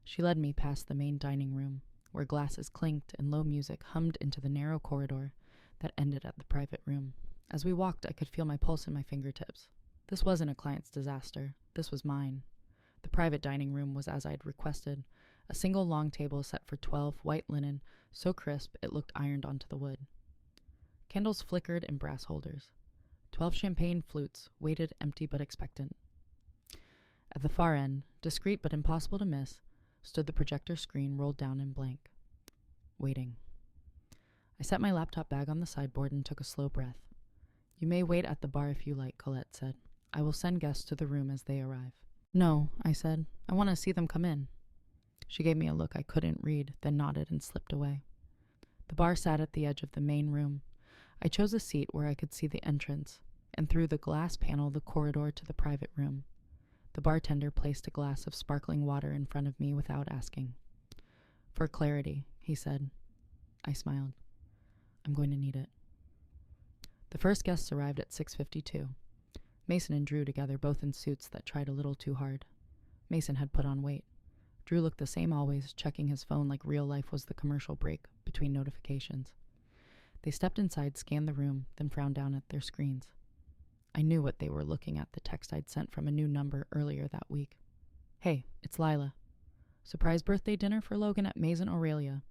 She led me past the main dining room, where glasses clinked and low music hummed into the narrow corridor that ended at the private room. As we walked, I could feel my pulse in my fingertips. This wasn't a client's disaster. This was mine. The private dining room was as I'd requested, a single long table set for 12, white linen, so crisp it looked ironed onto the wood. Candles flickered in brass holders. 12 champagne flutes waited, empty but expectant. At the far end, discreet but impossible to miss, stood the projector screen rolled down in blank. Waiting. I set my laptop bag on the sideboard and took a slow breath. "You may wait at the bar if you like," Colette said. "I will send guests to the room as they arrive." "No," I said. "I want to see them come in." She gave me a look I couldn't read, then nodded and slipped away. The bar sat at the edge of the main room. I chose a seat where I could see the entrance, and through the glass panel the corridor to the private room. The bartender placed a glass of sparkling water in front of me without asking. "For clarity," he said. I smiled. "I'm going to need it." The first guests arrived at 6:52. Mason and Drew together, both in suits that tried a little too hard. Mason had put on weight. Drew looked the same always, checking his phone like real life was the commercial break between notifications. They stepped inside, scanned the room, then frowned down at their screens. I knew what they were looking at, the text I'd sent from a new number earlier that week. "Hey, it's Lila. Surprise birthday dinner for Logan at Maison Aurelia.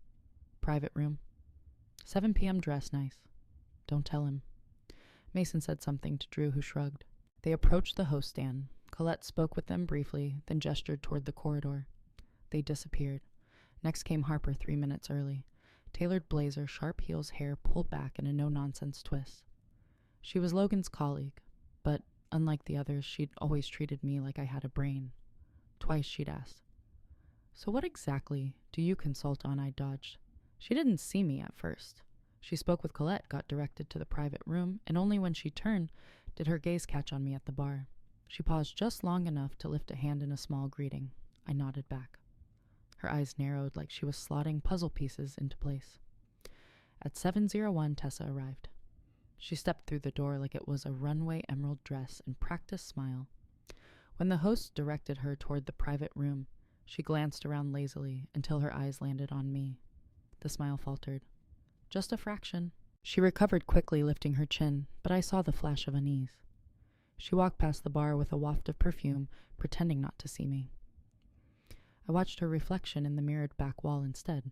Private room. 7 p.m. dress, nice. Don't tell him." Mason said something to Drew, who shrugged. They approached the host stand. Colette spoke with them briefly, then gestured toward the corridor. They disappeared. Next came Harper 3 minutes early. Tailored blazer, sharp heels, hair pulled back in a no-nonsense twist. She was Logan's colleague, but unlike the others, she'd always treated me like I had a brain. Twice she'd asked, "So what exactly do you consult on?" I dodged. She didn't see me at first. She spoke with Colette, got directed to the private room, and only when she turned did her gaze catch on me at the bar. She paused just long enough to lift a hand in a small greeting. I nodded back. Her eyes narrowed like she was slotting puzzle pieces into place. At 7:01, Tessa arrived. She stepped through the door like it was a runway emerald dress and practiced smile. When the host directed her toward the private room, she glanced around lazily until her eyes landed on me. The smile faltered. "Just a fraction." She recovered quickly, lifting her chin, but I saw the flash of unease. She walked past the bar with a waft of perfume, pretending not to see me. I watched her reflection in the mirrored back wall instead.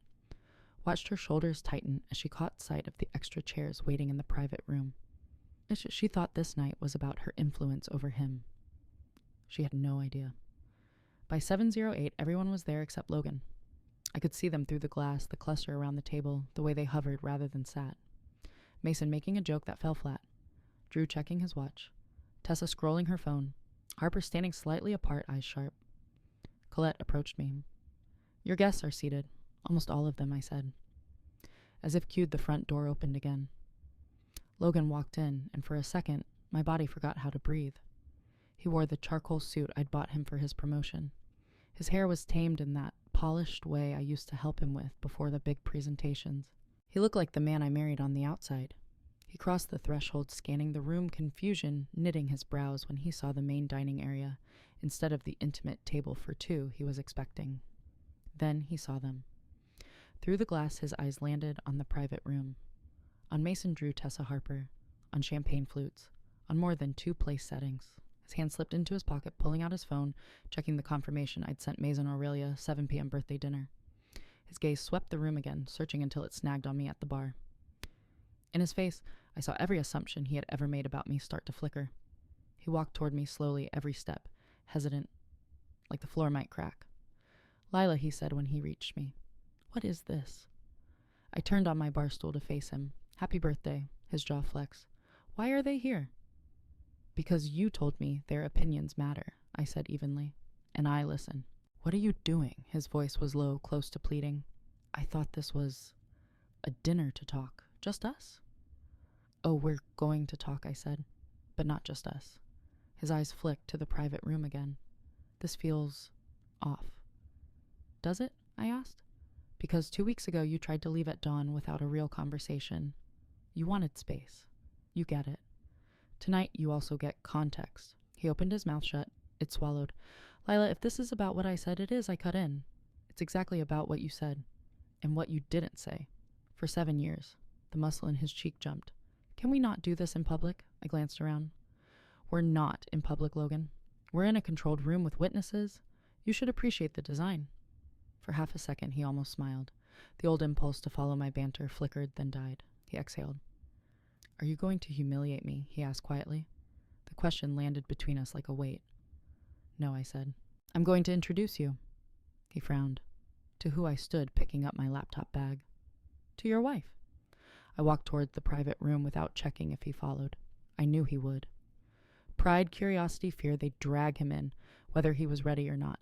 Watched her shoulders tighten as she caught sight of the extra chairs waiting in the private room. She thought this night was about her influence over him. She had no idea. By 7:08, everyone was there except Logan. I could see them through the glass, the cluster around the table, the way they hovered rather than sat. Mason making a joke that fell flat. Drew checking his watch. Tessa scrolling her phone. Harper standing slightly apart, eyes sharp. Colette approached me. "Your guests are seated. Almost all of them," I said. As if cued, the front door opened again. Logan walked in, and for a second, my body forgot how to breathe. He wore the charcoal suit I'd bought him for his promotion. His hair was tamed in that polished way I used to help him with before the big presentations. He looked like the man I married on the outside. He crossed the threshold, scanning the room, confusion knitting his brows when he saw the main dining area instead of the intimate table for two he was expecting. Then he saw them. Through the glass, his eyes landed on the private room, on Mason Drew Tessa Harper, on champagne flutes, on more than 2 place settings. His hand slipped into his pocket, pulling out his phone, checking the confirmation I'd sent Mason Aurelia 7 p.m. birthday dinner. His gaze swept the room again, searching until it snagged on me at the bar. In his face, I saw every assumption he had ever made about me start to flicker. He walked toward me slowly every step, hesitant, like the floor might crack. "Lila," he said when he reached me. "What is this?" I turned on my bar stool to face him. "Happy birthday," his jaw flexed. "Why are they here?" "Because you told me their opinions matter," I said evenly. "And I listen." "What are you doing?" His voice was low, close to pleading. "I thought this was a dinner to talk. Just us?" "Oh, we're going to talk," I said. "But not just us." His eyes flicked to the private room again. "This feels off." "Does it?" I asked. "Because 2 weeks ago you tried to leave at dawn without a real conversation. You wanted space. You get it. Tonight you also get context." He opened his mouth shut. It swallowed. "Lila, if this is about what I said it is, I cut in. It's exactly about what you said. And what you didn't say. For 7 years." The muscle in his cheek jumped. "Can we not do this in public?" I glanced around. "We're not in public, Logan. We're in a controlled room with witnesses. You should appreciate the design." For half a second, he almost smiled. The old impulse to follow my banter flickered, then died. He exhaled. "Are you going to humiliate me?" he asked quietly. The question landed between us like a weight. "No," I said. "I'm going to introduce you." He frowned. To who I stood, picking up my laptop bag. "To your wife." I walked toward the private room without checking if he followed. I knew he would. Pride, curiosity, fear, they'd drag him in, whether he was ready or not.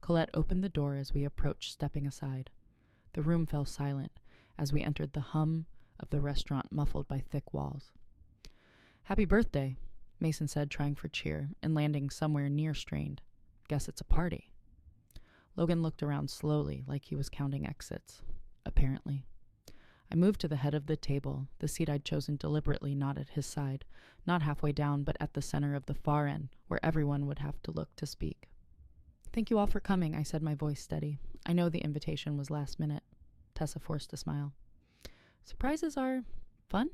Colette opened the door as we approached, stepping aside. The room fell silent as we entered, the hum of the restaurant muffled by thick walls. "Happy birthday," Mason said, trying for cheer and landing somewhere near strained. "Guess it's a party." Logan looked around slowly, like he was counting exits. Apparently. I moved to the head of the table, the seat I'd chosen deliberately, not at his side, not halfway down, but at the center of the far end, where everyone would have to look to speak. "Thank you all for coming," I said, my voice steady. "I know the invitation was last minute." Tessa forced a smile. "Surprises are fun?"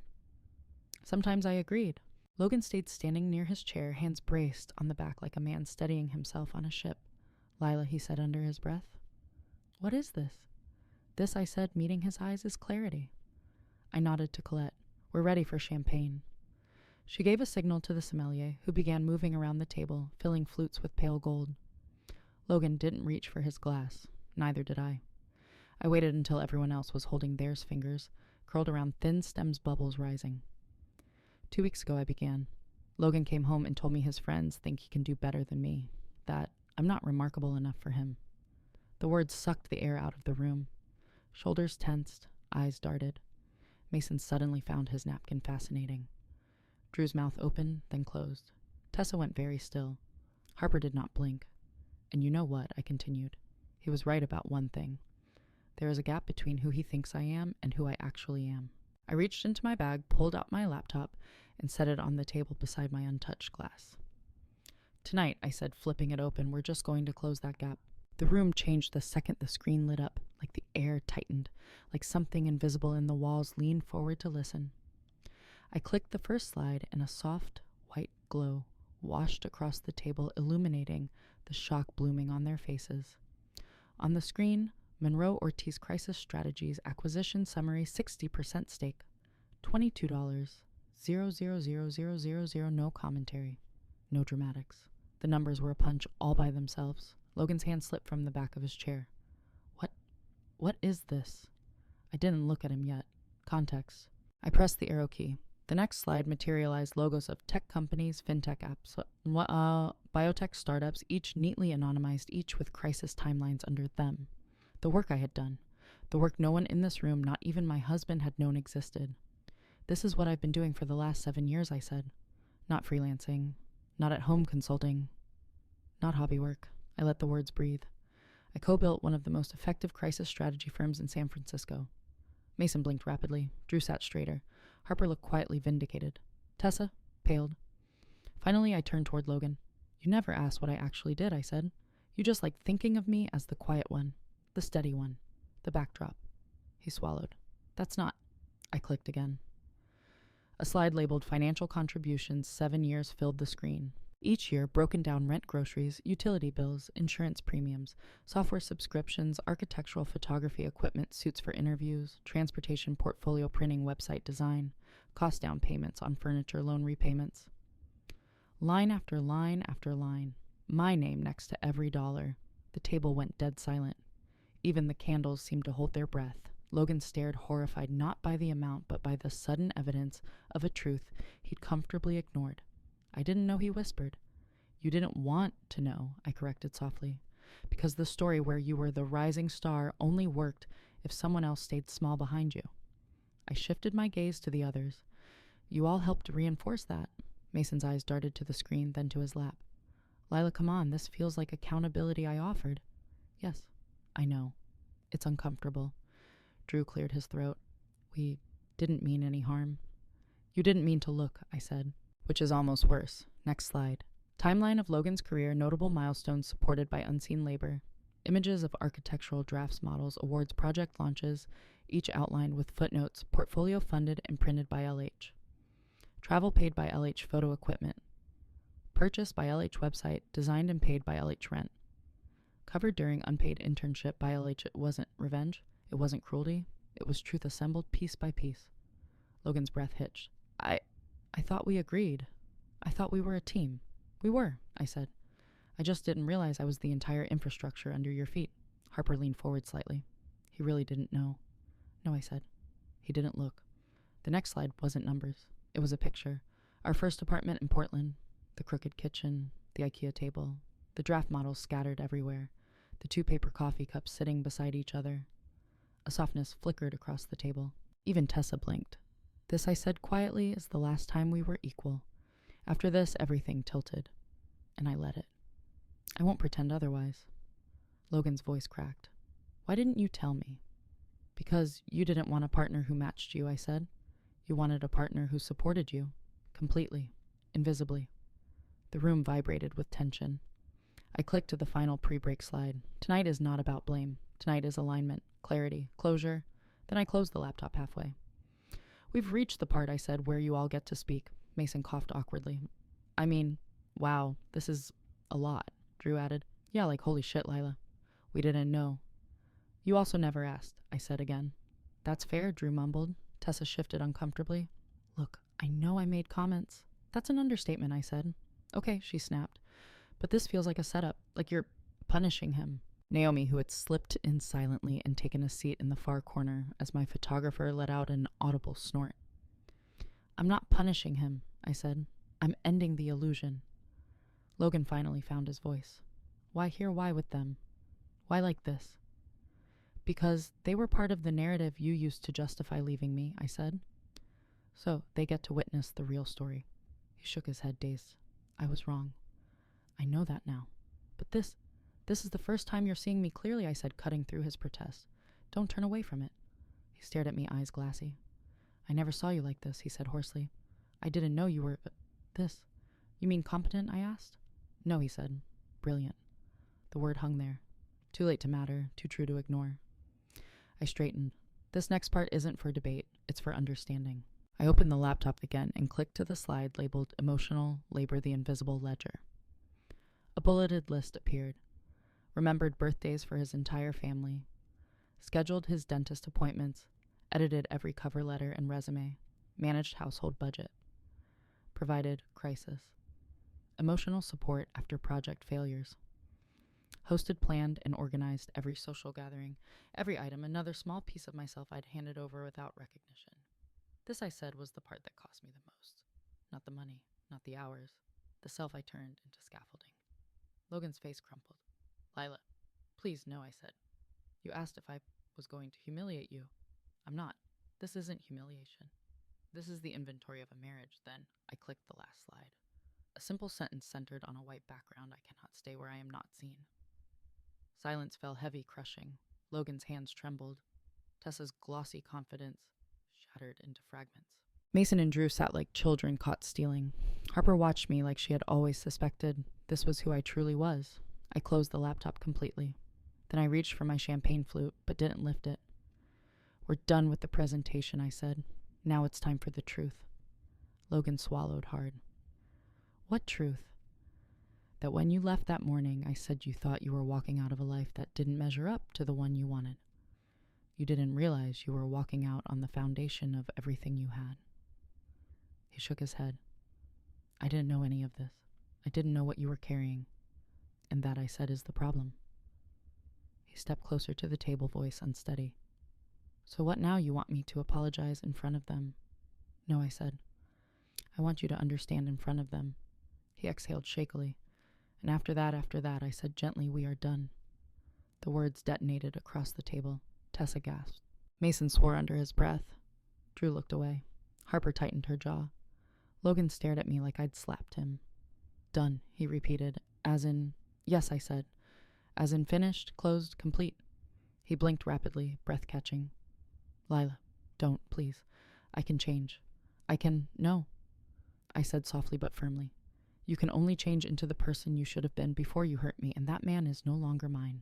Sometimes I agreed. Logan stayed standing near his chair, hands braced on the back like a man steadying himself on a ship. "Lila," he said under his breath. "What is this?" "This," I said, meeting his eyes, "is clarity." I nodded to Colette. "We're ready for champagne." She gave a signal to the sommelier, who began moving around the table, filling flutes with pale gold. Logan didn't reach for his glass. Neither did I. I waited until everyone else was holding theirs, fingers curled around thin stems, bubbles rising. 2 weeks ago, I began. Logan came home and told me his friends think he can do better than me, that I'm not remarkable enough for him. The words sucked the air out of the room. Shoulders tensed, eyes darted. Mason suddenly found his napkin fascinating. Drew's mouth opened, then closed. Tessa went very still. Harper did not blink. "And you know what?" I continued. "He was right about one thing. There is a gap between who he thinks I am and who I actually am." I reached into my bag, pulled out my laptop, and set it on the table beside my untouched glass. "Tonight," I said, flipping it open, "we're just going to close that gap." The room changed the second the screen lit up, like the air tightened, like something invisible in the walls leaned forward to listen. I clicked the first slide, and a soft, white glow washed across the table, illuminating the shock blooming on their faces. On the screen, Monroe Ortiz Crisis Strategies Acquisition Summary 60% stake. $22. 0000000, no commentary. No dramatics. The numbers were a punch all by themselves. Logan's hand slipped from the back of his chair. What is this?" I didn't look at him yet. Context. I pressed the arrow key. The next slide materialized logos of tech companies, fintech apps, biotech startups, each neatly anonymized, each with crisis timelines under them. The work I had done. The work no one in this room, not even my husband, had known existed. "This is what I've been doing for the last 7 years," I said. "Not freelancing. Not at home consulting. Not hobby work." I let the words breathe. I co-built one of the most effective crisis strategy firms in San Francisco. Mason blinked rapidly. Drew sat straighter. Harper looked quietly vindicated. Tessa paled. Finally, I turned toward Logan. You never asked what I actually did, I said. You just like thinking of me as the quiet one, the steady one, the backdrop. He swallowed. That's not. I clicked again. A slide labeled Financial Contributions 7 years filled the screen. Each year, broken down rent, groceries, utility bills, insurance premiums, software subscriptions, architectural photography equipment, suits for interviews, transportation, portfolio printing, website design, cost down payments on furniture, loan repayments. Line after line after line. My name next to every dollar. The table went dead silent. Even the candles seemed to hold their breath. Logan stared, horrified not by the amount, but by the sudden evidence of a truth he'd comfortably ignored. I didn't know, he whispered. You didn't want to know, I corrected softly, because the story where you were the rising star only worked if someone else stayed small behind you. I shifted my gaze to the others. You all helped reinforce that. Mason's eyes darted to the screen, then to his lap. Lila, come on, this feels like accountability I offered. Yes, I know. It's uncomfortable. Drew cleared his throat. We didn't mean any harm. You didn't mean to look, I said, which is almost worse. Next slide. Timeline of Logan's career, notable milestones supported by unseen labor. Images of architectural drafts, models, awards, project launches, each outlined with footnotes, portfolio funded and printed by LH. Travel paid by LH photo equipment. Purchased by LH website, designed and paid by LH rent. Covered during unpaid internship by LH. It wasn't revenge. It wasn't cruelty. It was truth assembled piece by piece. Logan's breath hitched. I thought we agreed. I thought we were a team. We were, I said. I just didn't realize I was the entire infrastructure under your feet. Harper leaned forward slightly. He really didn't know. No, I said. He didn't look. The next slide wasn't numbers. It was a picture. Our first apartment in Portland. The crooked kitchen. The IKEA table. The draft models scattered everywhere. The 2 paper coffee cups sitting beside each other. A softness flickered across the table. Even Tessa blinked. This, I said quietly, is the last time we were equal. After this, everything tilted. And I let it. I won't pretend otherwise. Logan's voice cracked. Why didn't you tell me? Because you didn't want a partner who matched you, I said. You wanted a partner who supported you. Completely. Invisibly. The room vibrated with tension. I clicked to the final pre-break slide. Tonight is not about blame. Tonight is alignment, clarity, closure. Then I closed the laptop halfway. We've reached the part, I said, where you all get to speak. Mason coughed awkwardly. I mean, wow, this is a lot, Drew added. Yeah, like holy shit, Lila. We didn't know. You also never asked, I said again. That's fair, Drew mumbled. Tessa shifted uncomfortably. Look, I know I made comments. That's an understatement, I said. Okay, she snapped. But this feels like a setup, like you're punishing him. Naomi, who had slipped in silently and taken a seat in the far corner as my photographer let out an audible snort. I'm not punishing him, I said. I'm ending the illusion. Logan finally found his voice. Why hear why with them? Why like this? Because they were part of the narrative you used to justify leaving me, I said. So they get to witness the real story. He shook his head, dazed. I was wrong. I know that now. But this is the first time you're seeing me clearly, I said, cutting through his protest. Don't turn away from it. He stared at me, eyes glassy. I never saw you like this, he said hoarsely. I didn't know you were this. You mean competent, I asked. No, he said. Brilliant. The word hung there. Too late to matter, too true to ignore. I straightened. This next part isn't for debate, it's for understanding. I opened the laptop again and clicked to the slide labeled Emotional Labor the Invisible Ledger. A bulleted list appeared. Remembered birthdays for his entire family. Scheduled his dentist appointments. Edited every cover letter and resume. Managed household budget. Provided crisis. Emotional support after project failures. Hosted, planned, and organized every social gathering. Every item, another small piece of myself I'd handed over without recognition. This, I said, was the part that cost me the most. Not the money, not the hours. The self I turned into scaffolding. Logan's face crumpled. Lila, please, no, I said. You asked if I was going to humiliate you. I'm not. This isn't humiliation. This is the inventory of a marriage. Then I clicked the last slide. A simple sentence centered on a white background. I cannot stay where I am not seen. Silence fell heavy, crushing. Logan's hands trembled. Tessa's glossy confidence shattered into fragments. Mason and Drew sat like children caught stealing. Harper watched me like she had always suspected this was who I truly was. I closed the laptop completely. Then I reached for my champagne flute, but didn't lift it. We're done with the presentation, I said. Now it's time for the truth. Logan swallowed hard. What truth? That when you left that morning, I said you thought you were walking out of a life that didn't measure up to the one you wanted. You didn't realize you were walking out on the foundation of everything you had. He shook his head. I didn't know any of this. I didn't know what you were carrying. And that, I said, is the problem. He stepped closer to the table, voice unsteady. So what now? You want me to apologize in front of them? No, I said. I want you to understand in front of them. He exhaled shakily. And after that, I said gently, we are done. The words detonated across the table. Tessa gasped. Mason swore under his breath. Drew looked away. Harper tightened her jaw. Logan stared at me like I'd slapped him. Done, he repeated. As in, yes, I said. As in finished, closed, complete. He blinked rapidly, breath catching. Lila, don't, please. I can change. No. I said softly but firmly. You can only change into the person you should have been before you hurt me, and that man is no longer mine.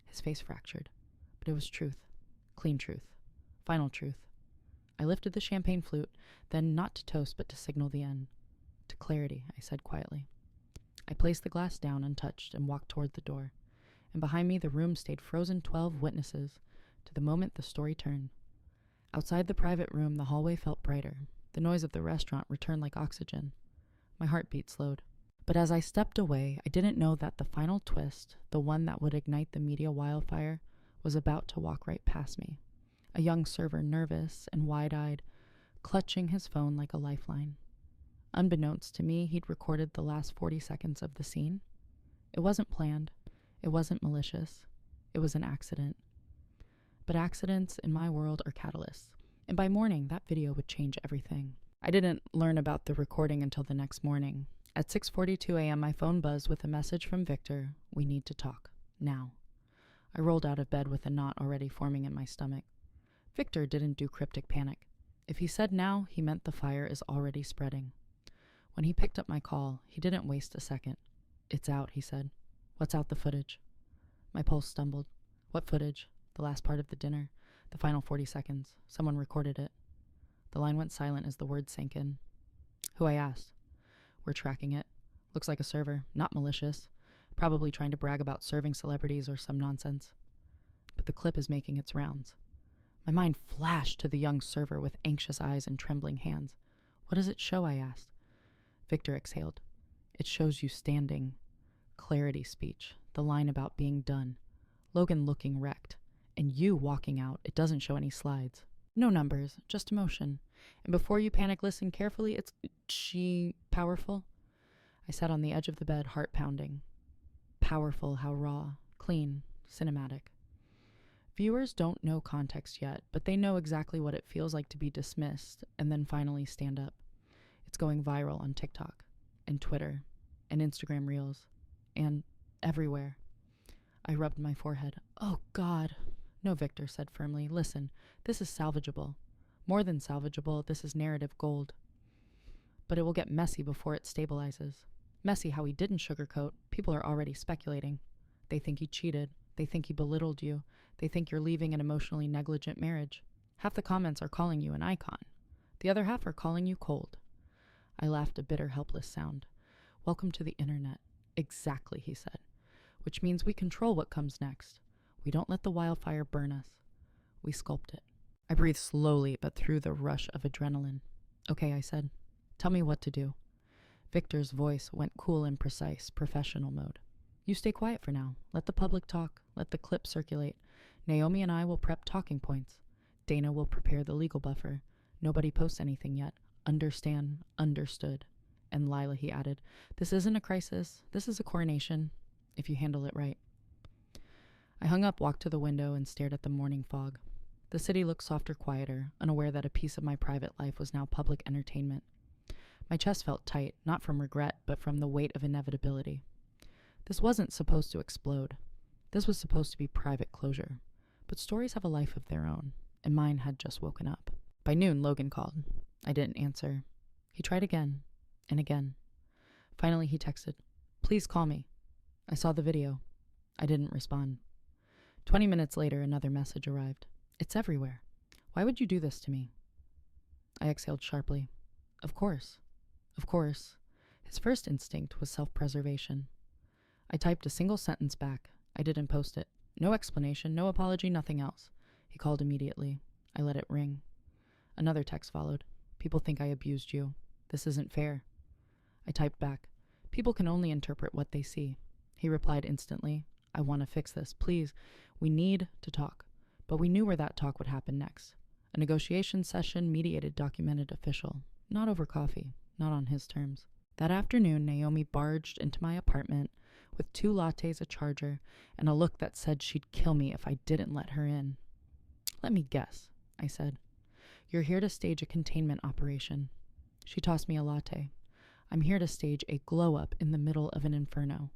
His face fractured. But it was truth. Clean truth. Final truth. I lifted the champagne flute, then not to toast but to signal the end. To clarity, I said quietly. I placed the glass down untouched and walked toward the door. And behind me the room stayed frozen 12 witnesses, to the moment the story turned. Outside the private room, the hallway felt brighter. The noise of the restaurant returned like oxygen. My heartbeat slowed. But as I stepped away, I didn't know that the final twist, the one that would ignite the media wildfire, was about to walk right past me. A young server, nervous and wide-eyed, clutching his phone like a lifeline. Unbeknownst to me, he'd recorded the last 40 seconds of the scene. It wasn't planned. It wasn't malicious. It was an accident. But accidents in my world are catalysts. And by morning, that video would change everything. I didn't learn about the recording until the next morning. At 6:42 a.m., my phone buzzed with a message from Victor. We need to talk. Now. I rolled out of bed with a knot already forming in my stomach. Victor didn't do cryptic panic. If he said now, he meant the fire is already spreading. When he picked up my call, he didn't waste a second. It's out, he said. What's out? The footage? My pulse stumbled. What footage? The last part of the dinner. The final 40 seconds. Someone recorded it. The line went silent as the words sank in. Who? I asked. We're tracking it. Looks like a server. Not malicious. Probably trying to brag about serving celebrities or some nonsense. But the clip is making its rounds. My mind flashed to the young server with anxious eyes and trembling hands. What does it show? I asked. Victor exhaled. It shows you standing. Clarity speech. The line about being done. Logan looking wrecked. And you walking out. It doesn't show any slides. No numbers, just emotion. And before you panic, listen carefully. It's she powerful? I sat on the edge of the bed, heart pounding. Powerful, how raw, clean, cinematic. Viewers don't know context yet, but they know exactly what it feels like to be dismissed and then finally stand up. It's going viral on TikTok and Twitter and Instagram Reels and everywhere. I rubbed my forehead. Oh, God. No, Victor said firmly. Listen, this is salvageable. More than salvageable, this is narrative gold. But it will get messy before it stabilizes. Messy how he didn't sugarcoat. People are already speculating. They think he cheated. They think he belittled you. They think you're leaving an emotionally negligent marriage. Half the comments are calling you an icon. The other half are calling you cold. I laughed a bitter, helpless sound. Welcome to the internet. Exactly, he said. Which means we control what comes next. We don't let the wildfire burn us. We sculpt it. I breathed slowly, but through the rush of adrenaline. Okay, I said. Tell me what to do. Victor's voice went cool and precise, professional mode. You stay quiet for now. Let the public talk. Let the clip circulate. Naomi and I will prep talking points. Dana will prepare the legal buffer. Nobody posts anything yet. Understand, understood. And Lila, he added, this isn't a crisis. This is a coronation, if you handle it right. I hung up, walked to the window, and stared at the morning fog. The city looked softer, quieter, unaware that a piece of my private life was now public entertainment. My chest felt tight, not from regret, but from the weight of inevitability. This wasn't supposed to explode. This was supposed to be private closure, but stories have a life of their own, and mine had just woken up. By noon, Logan called. I didn't answer. He tried again and again. Finally, he texted, "Please call me." I saw the video. I didn't respond. 20 minutes later, another message arrived. "It's everywhere. Why would you do this to me?" I exhaled sharply. Of course. Of course. His first instinct was self-preservation. I typed a single sentence back. I didn't post it. No explanation, no apology, nothing else. He called immediately. I let it ring. Another text followed. "People think I abused you. This isn't fair." I typed back. "People can only interpret what they see." He replied instantly. "I want to fix this. Please, we need to talk." But we knew where that talk would happen next. A negotiation session, mediated, documented, official. Not over coffee. Not on his terms. That afternoon, Naomi barged into my apartment with 2 lattes, a charger, and a look that said she'd kill me if I didn't let her in. "Let me guess," I said. "You're here to stage a containment operation." She tossed me a latte. "I'm here to stage a glow-up in the middle of an inferno."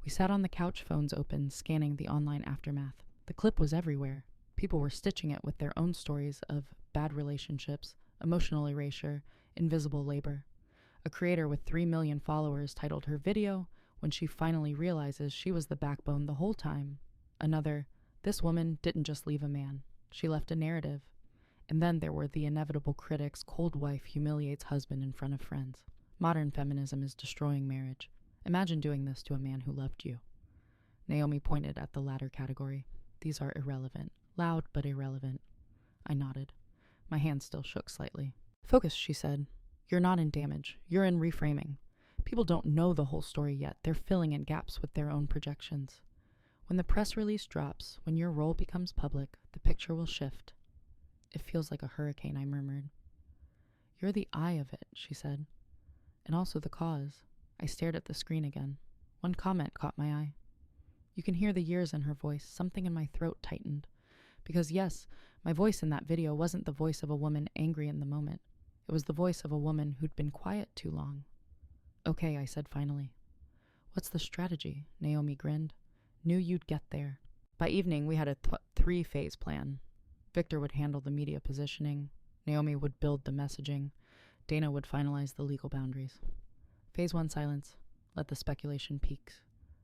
We sat on the couch, phones open, scanning the online aftermath. The clip was everywhere. People were stitching it with their own stories of bad relationships, emotional erasure, invisible labor. A creator with 3 million followers titled her video, "When she finally realizes she was the backbone the whole time." Another, "This woman didn't just leave a man. She left a narrative." And then there were the inevitable critics, "Cold wife humiliates husband in front of friends. Modern feminism is destroying marriage. Imagine doing this to a man who loved you." Naomi pointed at the latter category. "These are irrelevant. Loud, but irrelevant." I nodded. My hand still shook slightly. "Focus," she said. "You're not in damage. You're in reframing. People don't know the whole story yet. They're filling in gaps with their own projections. When the press release drops, when your role becomes public, the picture will shift." "It feels like a hurricane," I murmured. "You're the eye of it," she said. "And also the cause." I stared at the screen again. One comment caught my eye. You can hear the years in her voice. Something in my throat tightened. Because yes, my voice in that video wasn't the voice of a woman angry in the moment. It was the voice of a woman who'd been quiet too long. "Okay," I said finally. "What's the strategy?" Naomi grinned. "Knew you'd get there." By evening, we had a 3-phase plan. Victor would handle the media positioning. Naomi would build the messaging. Dana would finalize the legal boundaries. Phase 1, silence. Let the speculation peak.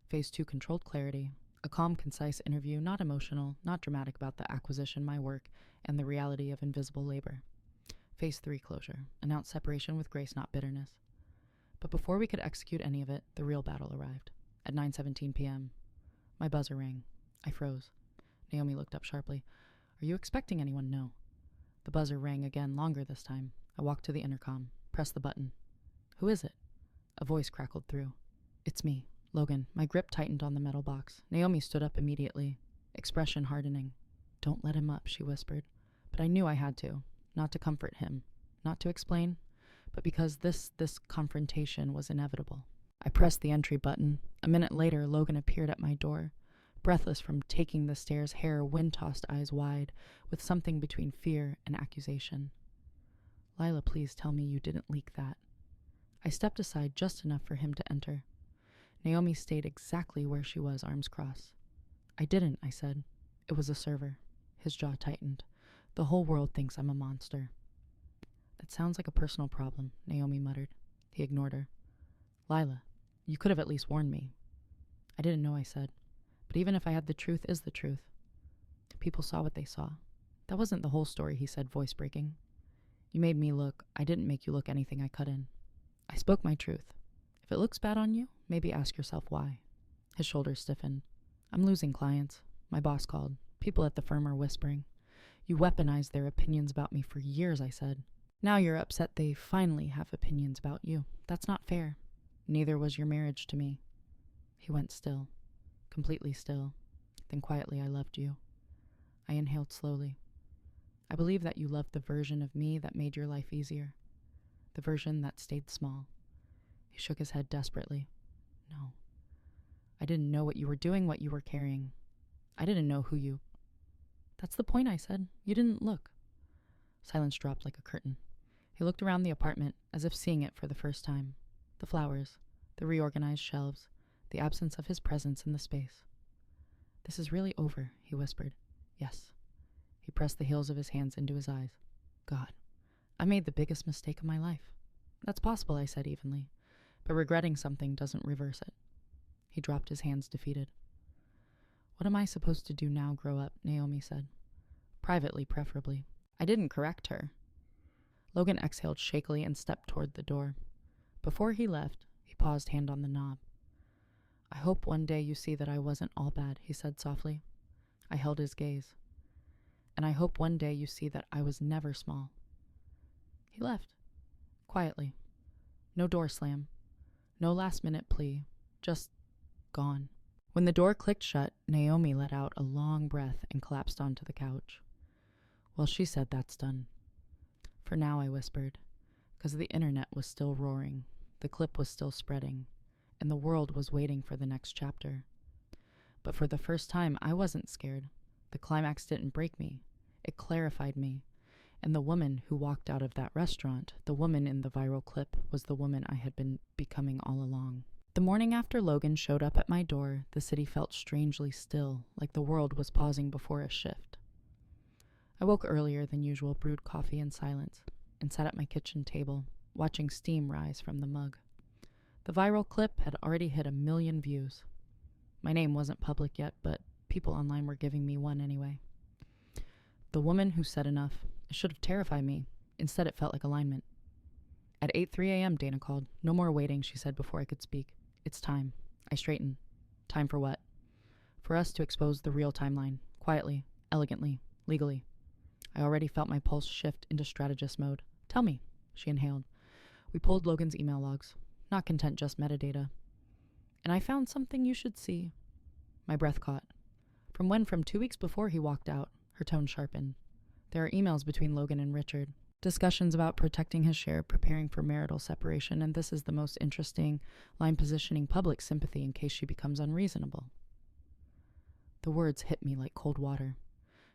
Phase 2, controlled clarity. A calm, concise interview, not emotional, not dramatic about the acquisition, my work, and the reality of invisible labor. Phase 3, closure. Announce separation with grace, not bitterness. But before we could execute any of it, the real battle arrived. At 9:17 p.m. My buzzer rang. I froze. Naomi looked up sharply. "Are you expecting anyone?" "No." The buzzer rang again, longer this time. I walked to the intercom, pressed the button. "Who is it?" A voice crackled through. "It's me, Logan." My grip tightened on the metal box. Naomi stood up immediately, expression hardening. "Don't let him up," she whispered. But I knew I had to. Not to comfort him, not to explain, but because this confrontation was inevitable. I pressed the entry button. A minute later, Logan appeared at my door, breathless from taking the stairs, hair wind-tossed, eyes wide, with something between fear and accusation. "Lila, please tell me you didn't leak that." I stepped aside just enough for him to enter. Naomi stayed exactly where she was, arms crossed. "I didn't," I said. "It was a server." His jaw tightened. "The whole world thinks I'm a monster." "That sounds like a personal problem," Naomi muttered. He ignored her. "Lila, you could have at least warned me." "I didn't know," I said. "But even if I had, the truth is the truth." "People saw what they saw." "That wasn't the whole story," he said, voice breaking. "You made me look. I didn't make you look anything I cut in." I spoke my truth. "If it looks bad on you, maybe ask yourself why." His shoulders stiffened. "I'm losing clients. My boss called. People at the firm are whispering. You weaponized their opinions about me for years," I said. "Now you're upset they finally have opinions about you. That's not fair. Neither was your marriage to me." He went still, completely still. Then quietly, "I loved you." I inhaled slowly. "I believe that you loved the version of me that made your life easier. The version that stayed small." He shook his head desperately. "No. I didn't know what you were doing, what you were carrying. I didn't know who you—" "That's the point," I said. "You didn't look." Silence dropped like a curtain. He looked around the apartment, as if seeing it for the first time. The flowers, the reorganized shelves, the absence of his presence in the space. This is really over, he whispered. Yes. He pressed the heels of his hands into his eyes. God, I made the biggest mistake of my life. That's possible, I said evenly, but regretting something doesn't reverse it. He dropped his hands, defeated. What am I supposed to do now, grow up, Naomi said. Privately, preferably. I didn't correct her. Logan exhaled shakily and stepped toward the door. Before he left, he paused, hand on the knob. I hope one day you see that I wasn't all bad, he said softly. I held his gaze. And I hope one day you see that I was never small. He left, quietly. No door slam, no last-minute plea, just gone. When the door clicked shut, Naomi let out a long breath and collapsed onto the couch. Well, she said that's done. For now, I whispered, because the internet was still roaring, the clip was still spreading, and the world was waiting for the next chapter. But for the first time, I wasn't scared. The climax didn't break me. It clarified me. And the woman who walked out of that restaurant, the woman in the viral clip, was the woman I had been becoming all along. The morning after Logan showed up at my door, the city felt strangely still, like the world was pausing before a shift. I woke earlier than usual, brewed coffee in silence, and sat at my kitchen table, watching steam rise from the mug. The viral clip had already hit 1 million views. My name wasn't public yet, but people online were giving me one anyway. The woman who said enough, it should have terrified me. Instead, it felt like alignment. At 8:03 a.m., Dana called. No more waiting, she said before I could speak. It's time. I straightened. Time for what? For us to expose the real timeline. Quietly, elegantly, legally. I already felt my pulse shift into strategist mode. Tell me, she inhaled. We pulled Logan's email logs. Not content just metadata. And I found something you should see. My breath caught. From 2 weeks before he walked out, her tone sharpened. There are emails between Logan and Richard. Discussions about protecting his share, preparing for marital separation, and this is the most interesting, line positioning public sympathy in case she becomes unreasonable. The words hit me like cold water.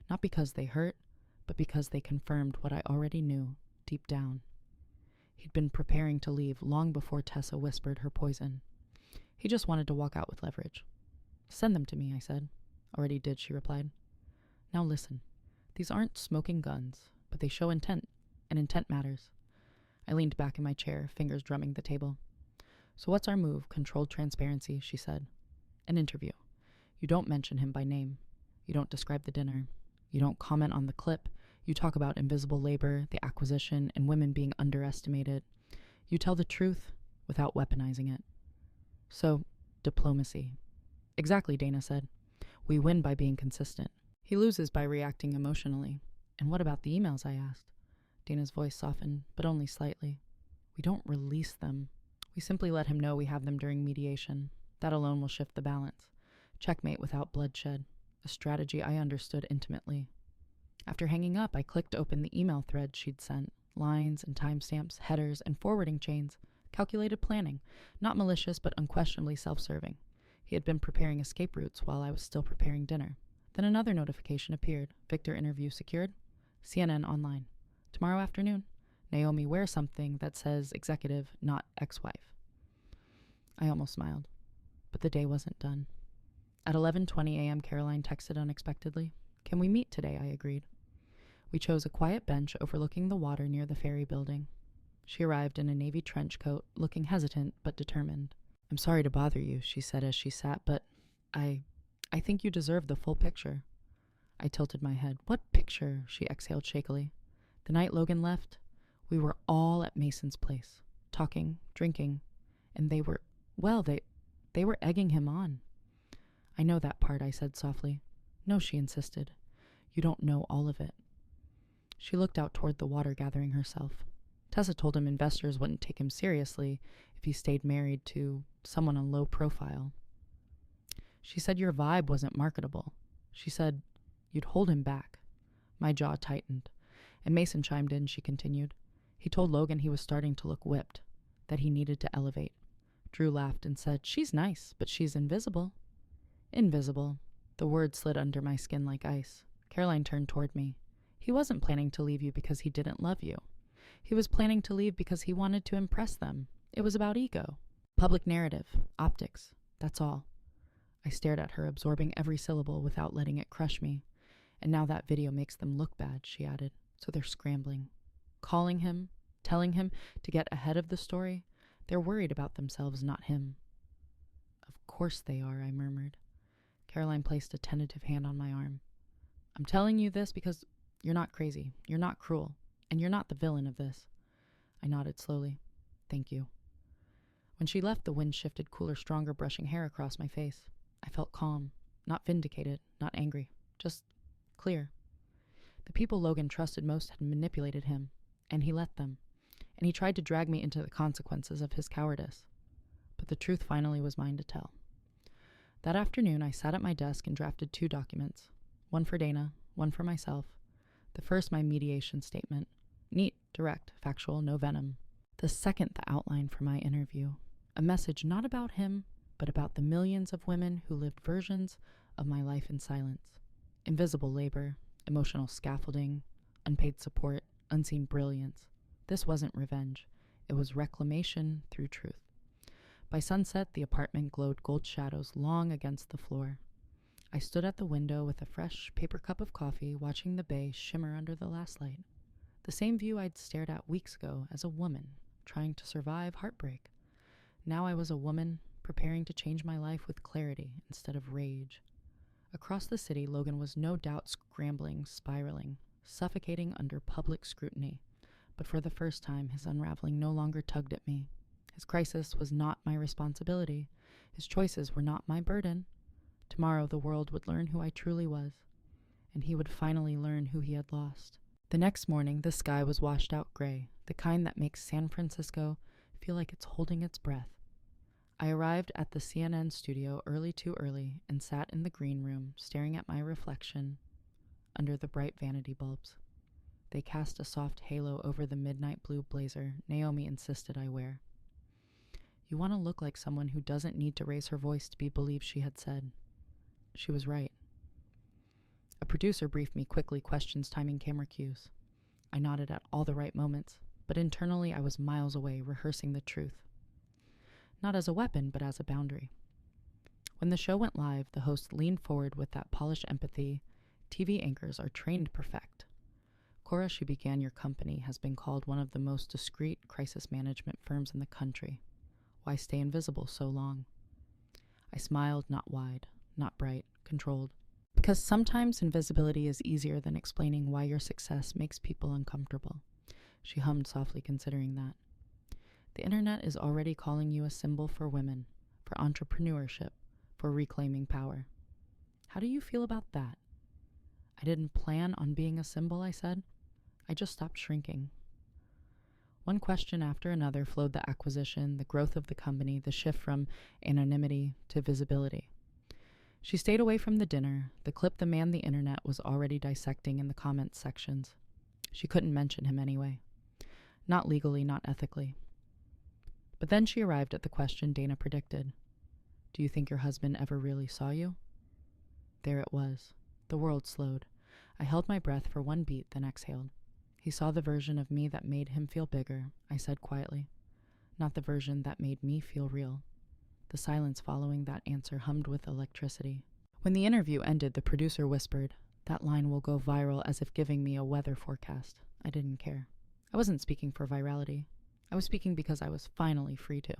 Not because they hurt, but because they confirmed what I already knew, deep down. He'd been preparing to leave long before Tessa whispered her poison. He just wanted to walk out with leverage. Send them to me, I said. Already did, she replied. Now listen. These aren't smoking guns, but they show intent, and intent matters. I leaned back in my chair, fingers drumming the table. So what's our move? Controlled transparency, she said. An interview. You don't mention him by name. You don't describe the dinner. You don't comment on the clip. You talk about invisible labor, the acquisition, and women being underestimated. You tell the truth without weaponizing it. So, diplomacy. Exactly, Dana said. We win by being consistent. He loses by reacting emotionally. And what about the emails, I asked. Dana's voice softened, but only slightly. We don't release them. We simply let him know we have them during mediation. That alone will shift the balance. Checkmate without bloodshed. A strategy I understood intimately. After hanging up, I clicked open the email thread she'd sent. Lines and timestamps, headers and forwarding chains. Calculated planning. Not malicious, but unquestionably self-serving. He had been preparing escape routes while I was still preparing dinner. Then another notification appeared. Victor interview secured. CNN online. Tomorrow afternoon. Naomi, wear something that says executive, not ex-wife. I almost smiled. But the day wasn't done. At 11:20 a.m., Caroline texted unexpectedly. Can we meet today? I agreed. We chose a quiet bench overlooking the water near the ferry building. She arrived in a navy trench coat, looking hesitant but determined. I'm sorry to bother you, she said as she sat, but I think you deserve the full picture. I tilted my head. What picture? She exhaled shakily. The night Logan left, we were all at Mason's place, talking, drinking, and they were egging him on. I know that part, I said softly. No, she insisted. You don't know all of it. She looked out toward the water, gathering herself. Tessa told him investors wouldn't take him seriously if he stayed married to someone on low profile. She said your vibe wasn't marketable. She said you'd hold him back. My jaw tightened. And Mason chimed in, she continued. He told Logan he was starting to look whipped, that he needed to elevate. Drew laughed and said, she's nice, but she's invisible. Invisible. The word slid under my skin like ice. Caroline turned toward me. He wasn't planning to leave you because he didn't love you. He was planning to leave because he wanted to impress them. It was about ego. Public narrative. Optics. That's all. I stared at her, absorbing every syllable without letting it crush me. And now that video makes them look bad, she added, so they're scrambling. Calling him, telling him to get ahead of the story. They're worried about themselves, not him. Of course they are, I murmured. Caroline placed a tentative hand on my arm. I'm telling you this because you're not crazy, you're not cruel, and you're not the villain of this. I nodded slowly. Thank you. When she left, the wind shifted cooler, stronger, brushing hair across my face. I felt calm, not vindicated, not angry, just clear. The people Logan trusted most had manipulated him, and he let them, and he tried to drag me into the consequences of his cowardice. But the truth finally was mine to tell. That afternoon, I sat at my desk and drafted 2 documents, one for Dana, one for myself. The first, my mediation statement. Neat, direct, factual, no venom. The second, the outline for my interview. A message not about him, but about the millions of women who lived versions of my life in silence. Invisible labor, emotional scaffolding, unpaid support, unseen brilliance. This wasn't revenge. It was reclamation through truth. By sunset, the apartment glowed gold shadows long against the floor. I stood at the window with a fresh paper cup of coffee, watching the bay shimmer under the last light. The same view I'd stared at weeks ago as a woman, trying to survive heartbreak. Now I was a woman, preparing to change my life with clarity instead of rage. Across the city, Logan was no doubt scrambling, spiraling, suffocating under public scrutiny. But for the first time, his unraveling no longer tugged at me. His crisis was not my responsibility. His choices were not my burden. Tomorrow the world would learn who I truly was, and he would finally learn who he had lost. The next morning, the sky was washed out gray, the kind that makes San Francisco feel like it's holding its breath. I arrived at the CNN studio too early, and sat in the green room, staring at my reflection under the bright vanity bulbs. They cast a soft halo over the midnight blue blazer Naomi insisted I wear. You want to look like someone who doesn't need to raise her voice to be believed, she had said. She was right. A producer briefed me quickly, questions timing camera cues. I nodded at all the right moments, but internally I was miles away, rehearsing the truth. Not as a weapon, but as a boundary. When the show went live, the host leaned forward with that polished empathy TV anchors are trained to perfect. Cora, she began your company, has been called one of the most discreet crisis management firms in the country. Why stay invisible so long? I smiled, not wide, not bright, controlled. Because sometimes invisibility is easier than explaining why your success makes people uncomfortable. She hummed softly, considering that. The internet is already calling you a symbol for women, for entrepreneurship, for reclaiming power. How do you feel about that? I didn't plan on being a symbol, I said. I just stopped shrinking. One question after another flowed: the acquisition, the growth of the company, the shift from anonymity to visibility. She stayed away from the dinner, the clip the man the internet was already dissecting in the comments sections. She couldn't mention him anyway. Not legally, not ethically. But then she arrived at the question Dana predicted. Do you think your husband ever really saw you? There it was. The world slowed. I held my breath for one beat, then exhaled. He saw the version of me that made him feel bigger, I said quietly. Not the version that made me feel real. The silence following that answer hummed with electricity. When the interview ended, the producer whispered, "That line will go viral," as if giving me a weather forecast. I didn't care. I wasn't speaking for virality. I was speaking because I was finally free to.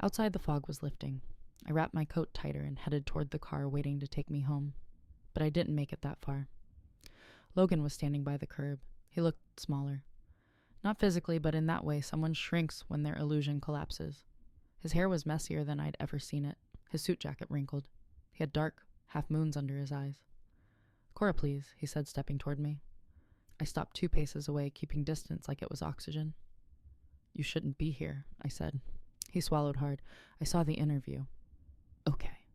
Outside, the fog was lifting. I wrapped my coat tighter and headed toward the car waiting to take me home. But I didn't make it that far. Logan was standing by the curb. He looked smaller. Not physically, but in that way someone shrinks when their illusion collapses. His hair was messier than I'd ever seen it, his suit jacket wrinkled. He had dark half-moons under his eyes. "Cora, please," he said, stepping toward me. I stopped 2 paces away, keeping distance like it was oxygen. "You shouldn't be here," I said. He swallowed hard. "I saw the interview." "Okay."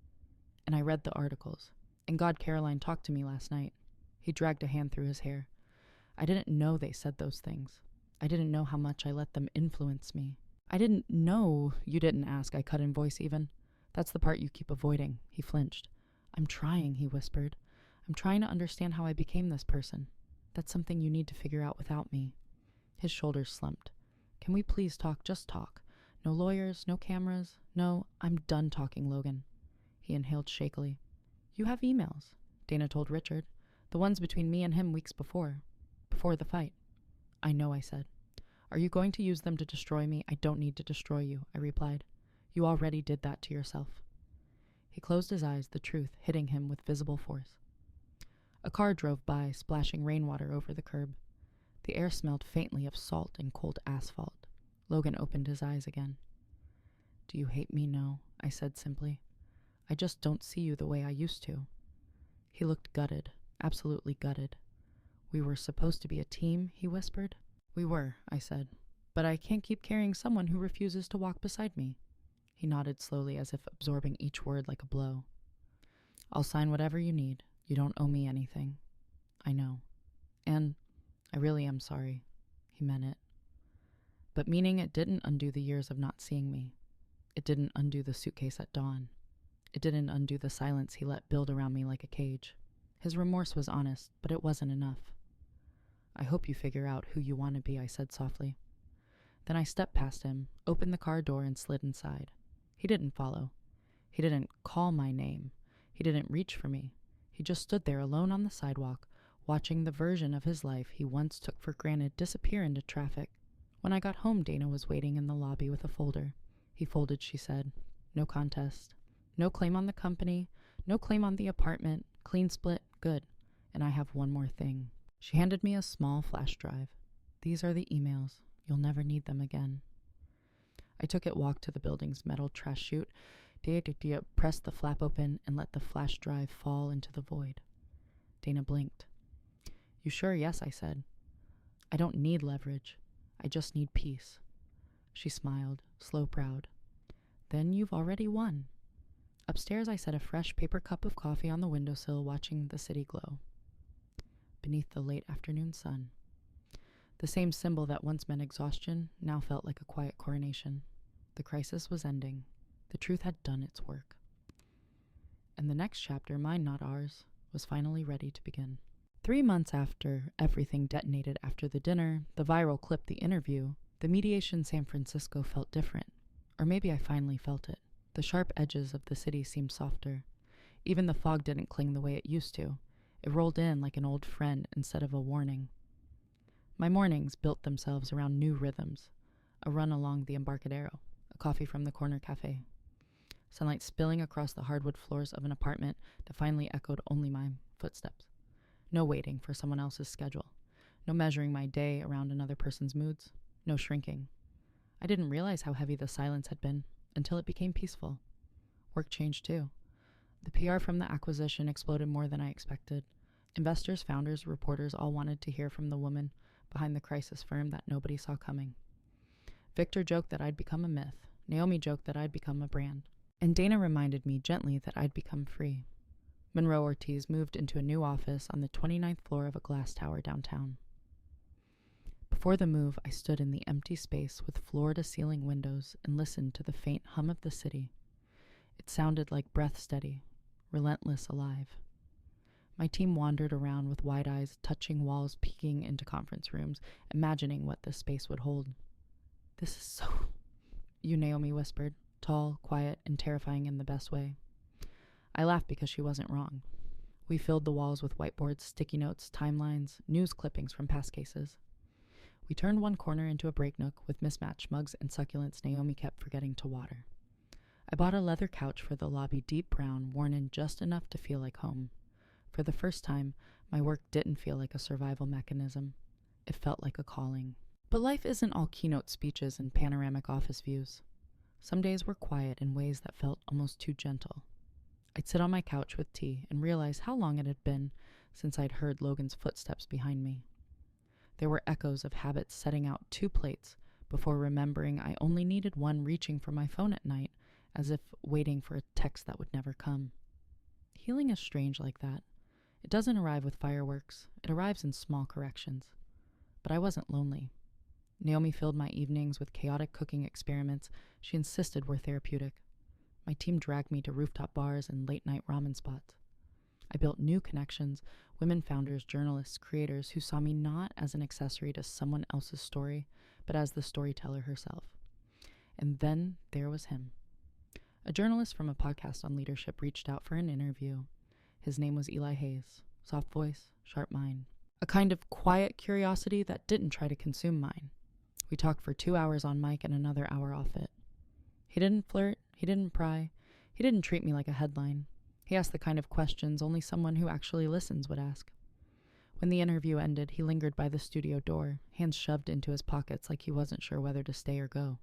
And I read the articles. And God, Caroline talked to me last night. He dragged a hand through his hair. I didn't know they said those things. I didn't know how much I let them influence me. I didn't know you didn't ask, I cut in voice even. That's the part you keep avoiding. He flinched. "I'm trying," he whispered. "I'm trying to understand how I became this person. That's something you need to figure out without me." His shoulders slumped. "Can we please talk? Just talk. No lawyers, no cameras. No, I'm done talking, Logan." He inhaled shakily. You have emails, Dana told Richard. The ones between me and him weeks before the fight. I know, I said. Are you going to use them to destroy me? I don't need to destroy you, I replied. You already did that to yourself. He closed his eyes, the truth hitting him with visible force. A car drove by, splashing rainwater over the curb. The air smelled faintly of salt and cold asphalt. Logan opened his eyes again. Do you hate me? No, I said simply. I just don't see you the way I used to. He looked gutted, absolutely gutted. We were supposed to be a team, he whispered. We were, I said. But I can't keep carrying someone who refuses to walk beside me. He nodded slowly as if absorbing each word like a blow. I'll sign whatever you need. You don't owe me anything. I know. And I really am sorry. He meant it. But meaning it didn't undo the years of not seeing me. It didn't undo the suitcase at dawn. It didn't undo the silence he let build around me like a cage. His remorse was honest, but it wasn't enough. I hope you figure out who you want to be, I said softly. Then I stepped past him, opened the car door, and slid inside. He didn't follow. He didn't call my name. He didn't reach for me. He just stood there alone on the sidewalk, watching the version of his life he once took for granted disappear into traffic. When I got home, Dana was waiting in the lobby with a folder. He folded, she said. No contest. No claim on the company. No claim on the apartment. Clean split. Good. And I have one more thing. She handed me a small flash drive. These are the emails. You'll never need them again. I took it, walked to the building's metal trash chute, pressed the flap open, and let the flash drive fall into the void. Dana blinked. You sure? Yes, I said. I don't need leverage. I just need peace. She smiled, slow proud. Then you've already won. Upstairs, I set a fresh paper cup of coffee on the windowsill, watching the city glow beneath the late afternoon sun. The same symbol that once meant exhaustion now felt like a quiet coronation. The crisis was ending. The truth had done its work. And the next chapter, mine not ours, was finally ready to begin. 3 months after everything detonated after the dinner, the viral clip, the interview, the mediation in San Francisco felt different. Or maybe I finally felt it. The sharp edges of the city seemed softer. Even the fog didn't cling the way it used to. It rolled in like an old friend instead of a warning. My mornings built themselves around new rhythms. A run along the Embarcadero, a coffee from the corner cafe. Sunlight spilling across the hardwood floors of an apartment that finally echoed only my footsteps. No waiting for someone else's schedule. No measuring my day around another person's moods. No shrinking. I didn't realize how heavy the silence had been until it became peaceful. Work changed too. The PR from the acquisition exploded more than I expected. Investors, founders, reporters all wanted to hear from the woman behind the crisis firm that nobody saw coming. Victor joked that I'd become a myth. Naomi joked that I'd become a brand. And Dana reminded me gently that I'd become free. Monroe Ortiz moved into a new office on the 29th floor of a glass tower downtown. Before the move, I stood in the empty space with floor-to-ceiling windows and listened to the faint hum of the city. It sounded like breath steady, relentless, alive. My team wandered around with wide eyes, touching walls, peeking into conference rooms, imagining what the space would hold. This is so... You, Naomi whispered, tall, quiet, and terrifying in the best way. I laughed because she wasn't wrong. We filled the walls with whiteboards, sticky notes, timelines, news clippings from past cases. We turned one corner into a break nook with mismatched mugs and succulents Naomi kept forgetting to water. I bought a leather couch for the lobby, deep brown, worn in just enough to feel like home. For the first time, my work didn't feel like a survival mechanism. It felt like a calling. But life isn't all keynote speeches and panoramic office views. Some days were quiet in ways that felt almost too gentle. I'd sit on my couch with tea and realize how long it had been since I'd heard Logan's footsteps behind me. There were echoes of habits setting out 2 plates before remembering I only needed one, reaching for my phone at night as if waiting for a text that would never come. Healing is strange like that. It doesn't arrive with fireworks. It arrives in small corrections. But I wasn't lonely. Naomi filled my evenings with chaotic cooking experiments she insisted were therapeutic. My team dragged me to rooftop bars and late-night ramen spots. I built new connections, women founders, journalists, creators who saw me not as an accessory to someone else's story, but as the storyteller herself. And then there was him. A journalist from a podcast on leadership reached out for an interview. His name was Eli Hayes. Soft voice, sharp mind. A kind of quiet curiosity that didn't try to consume mine. We talked for 2 hours on mic and another hour off it. He didn't flirt, he didn't pry, he didn't treat me like a headline. He asked the kind of questions only someone who actually listens would ask. When the interview ended, he lingered by the studio door, hands shoved into his pockets like he wasn't sure whether to stay or go.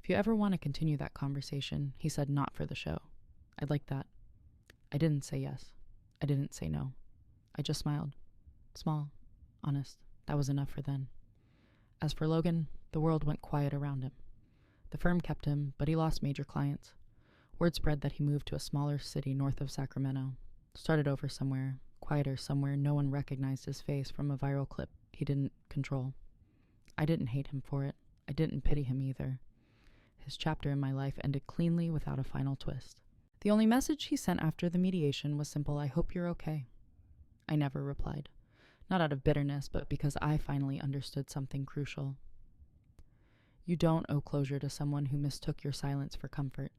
If you ever want to continue that conversation, he said, not for the show. I'd like that. I didn't say yes. I didn't say no. I just smiled. Small. Honest. That was enough for then. As for Logan, the world went quiet around him. The firm kept him, but he lost major clients. Word spread that he moved to a smaller city north of Sacramento. Started over somewhere, quieter somewhere no one recognized his face from a viral clip he didn't control. I didn't hate him for it. I didn't pity him either. His chapter in my life ended cleanly without a final twist. The only message he sent after the mediation was simple, I hope you're okay. I never replied. Not out of bitterness, but because I finally understood something crucial. You don't owe closure to someone who mistook your silence for comfort.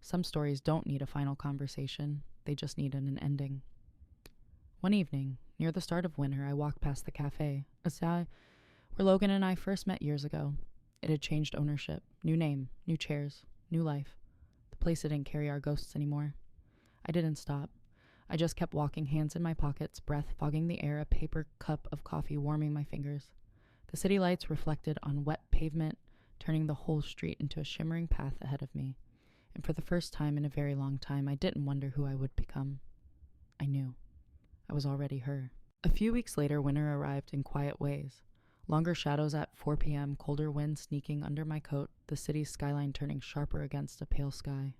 Some stories don't need a final conversation. They just need an ending. One evening, near the start of winter, I walked past the cafe, where Logan and I first met years ago. It had changed ownership, new name, new chairs, new life. The place didn't carry our ghosts anymore. I didn't stop. I just kept walking, hands in my pockets, breath fogging the air, a paper cup of coffee warming my fingers. The city lights reflected on wet pavement, turning the whole street into a shimmering path ahead of me. And for the first time in a very long time, I didn't wonder who I would become. I knew. I was already her. A few weeks later, winter arrived in quiet ways. Longer shadows at 4 p.m., colder wind sneaking under my coat, the city's skyline turning sharper against a pale sky.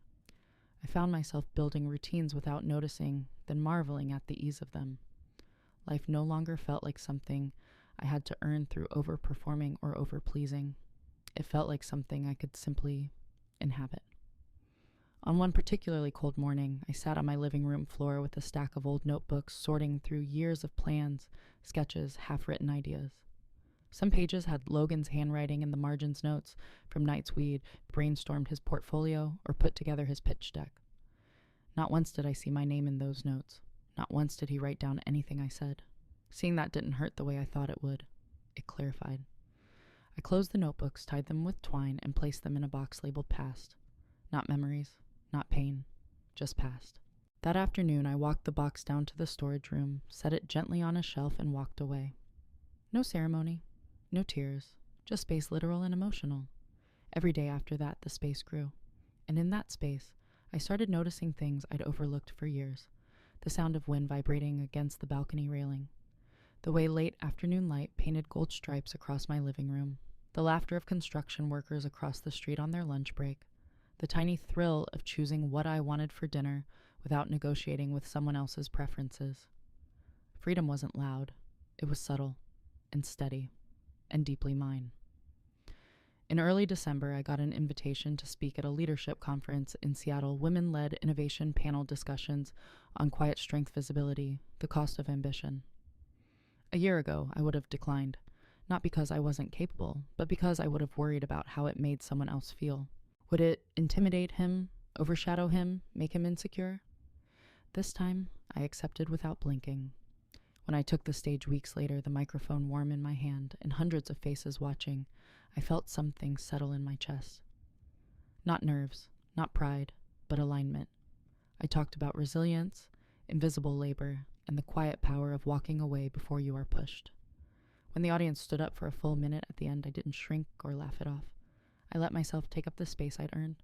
I found myself building routines without noticing, then marveling at the ease of them. Life no longer felt like something I had to earn through overperforming or overpleasing. It felt like something I could simply inhabit. On one particularly cold morning, I sat on my living room floor with a stack of old notebooks, sorting through years of plans, sketches, half-written ideas. Some pages had Logan's handwriting in the margins notes from nights we'd brainstormed his portfolio or put together his pitch deck. Not once did I see my name in those notes. Not once did he write down anything I said. Seeing that didn't hurt the way I thought it would. It clarified. I closed the notebooks, tied them with twine, and placed them in a box labeled past. Not memories, not pain, just past. That afternoon, I walked the box down to the storage room, set it gently on a shelf, and walked away. No ceremony. No tears, just space literal and emotional. Every day after that, the space grew. And in that space, I started noticing things I'd overlooked for years. The sound of wind vibrating against the balcony railing. The way late afternoon light painted gold stripes across my living room. The laughter of construction workers across the street on their lunch break. The tiny thrill of choosing what I wanted for dinner without negotiating with someone else's preferences. Freedom wasn't loud. It was subtle and steady. And deeply mine. In early December, I got an invitation to speak at a leadership conference in Seattle, women-led innovation panel discussions on quiet strength visibility, the cost of ambition. A year ago, I would have declined, not because I wasn't capable, but because I would have worried about how it made someone else feel. Would it intimidate him, overshadow him, make him insecure? This time, I accepted without blinking. When I took the stage weeks later, the microphone warm in my hand and hundreds of faces watching, I felt something settle in my chest. Not nerves, not pride, but alignment. I talked about resilience, invisible labor, and the quiet power of walking away before you are pushed. When the audience stood up for a full minute at the end, I didn't shrink or laugh it off. I let myself take up the space I'd earned.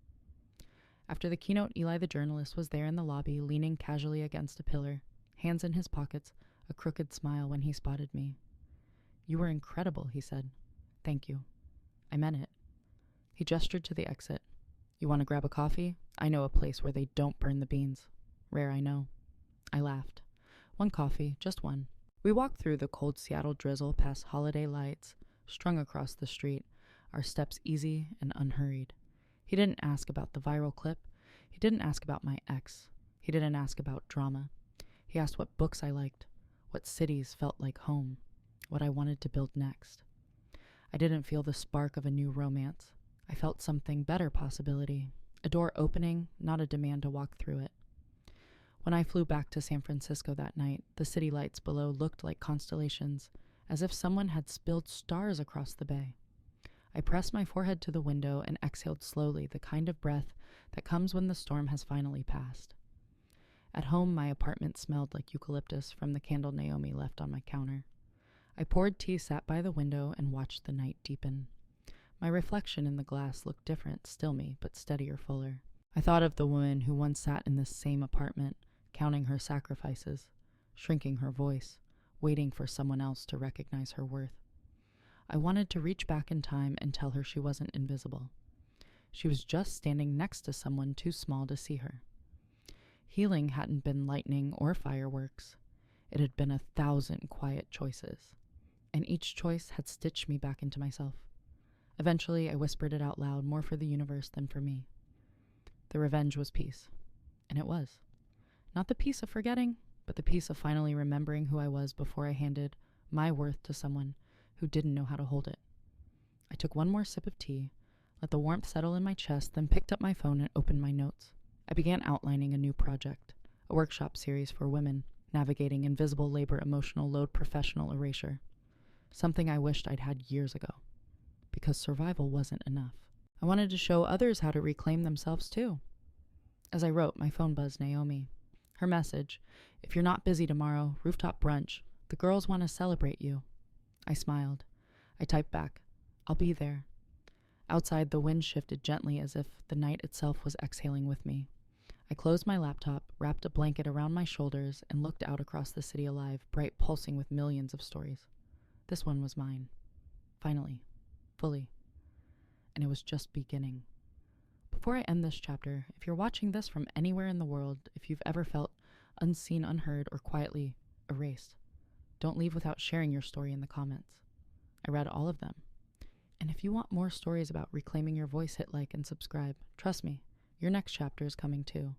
After the keynote, Eli the journalist was there in the lobby, leaning casually against a pillar, hands in his pockets, a crooked smile when he spotted me. You were incredible, he said. Thank you. I meant it. He gestured to the exit. You want to grab a coffee? I know a place where they don't burn the beans. Rare, I know. I laughed. One coffee, just one. We walked through the cold Seattle drizzle past holiday lights, strung across the street, our steps easy and unhurried. He didn't ask about the viral clip. He didn't ask about my ex. He didn't ask about drama. He asked what books I liked, what cities felt like home, what I wanted to build next. I didn't feel the spark of a new romance. I felt something better possibility, A door opening, not a demand to walk through it. When I flew back to San Francisco that night, the city lights below looked like constellations, as if someone had spilled stars across the bay. I pressed my forehead to the window and exhaled slowly, the kind of breath that comes when the storm has finally passed. At home, my apartment smelled like eucalyptus from the candle Naomi left on my counter. I poured tea, sat by the window, and watched the night deepen. My reflection in the glass looked different, still me, but steadier, fuller. I thought of the woman who once sat in this same apartment, counting her sacrifices, shrinking her voice, waiting for someone else to recognize her worth. I wanted to reach back in time and tell her she wasn't invisible. She was just standing next to someone too small to see her. Healing hadn't been lightning or fireworks. It had been 1,000 quiet choices, and each choice had stitched me back into myself. Eventually, I whispered it out loud, more for the universe than for me. The revenge was peace, and it was. Not the peace of forgetting, but the peace of finally remembering who I was before I handed my worth to someone who didn't know how to hold it. I took one more sip of tea, let the warmth settle in my chest, then picked up my phone and opened my notes. I began outlining a new project, a workshop series for women, navigating invisible labor, emotional load, professional erasure. Something I wished I'd had years ago, because survival wasn't enough. I wanted to show others how to reclaim themselves too. As I wrote, my phone buzzed Naomi. Her message, "If you're not busy tomorrow, rooftop brunch. The girls want to celebrate you." I smiled. I typed back, "I'll be there." Outside, the wind shifted gently as if the night itself was exhaling with me. I closed my laptop, wrapped a blanket around my shoulders, and looked out across the city alive, bright, pulsing with millions of stories. This one was mine. Finally. Fully. And it was just beginning. Before I end this chapter, if you're watching this from anywhere in the world, if you've ever felt unseen, unheard, or quietly erased, don't leave without sharing your story in the comments. I read all of them. And if you want more stories about reclaiming your voice, hit like and subscribe. Trust me, your next chapter is coming too.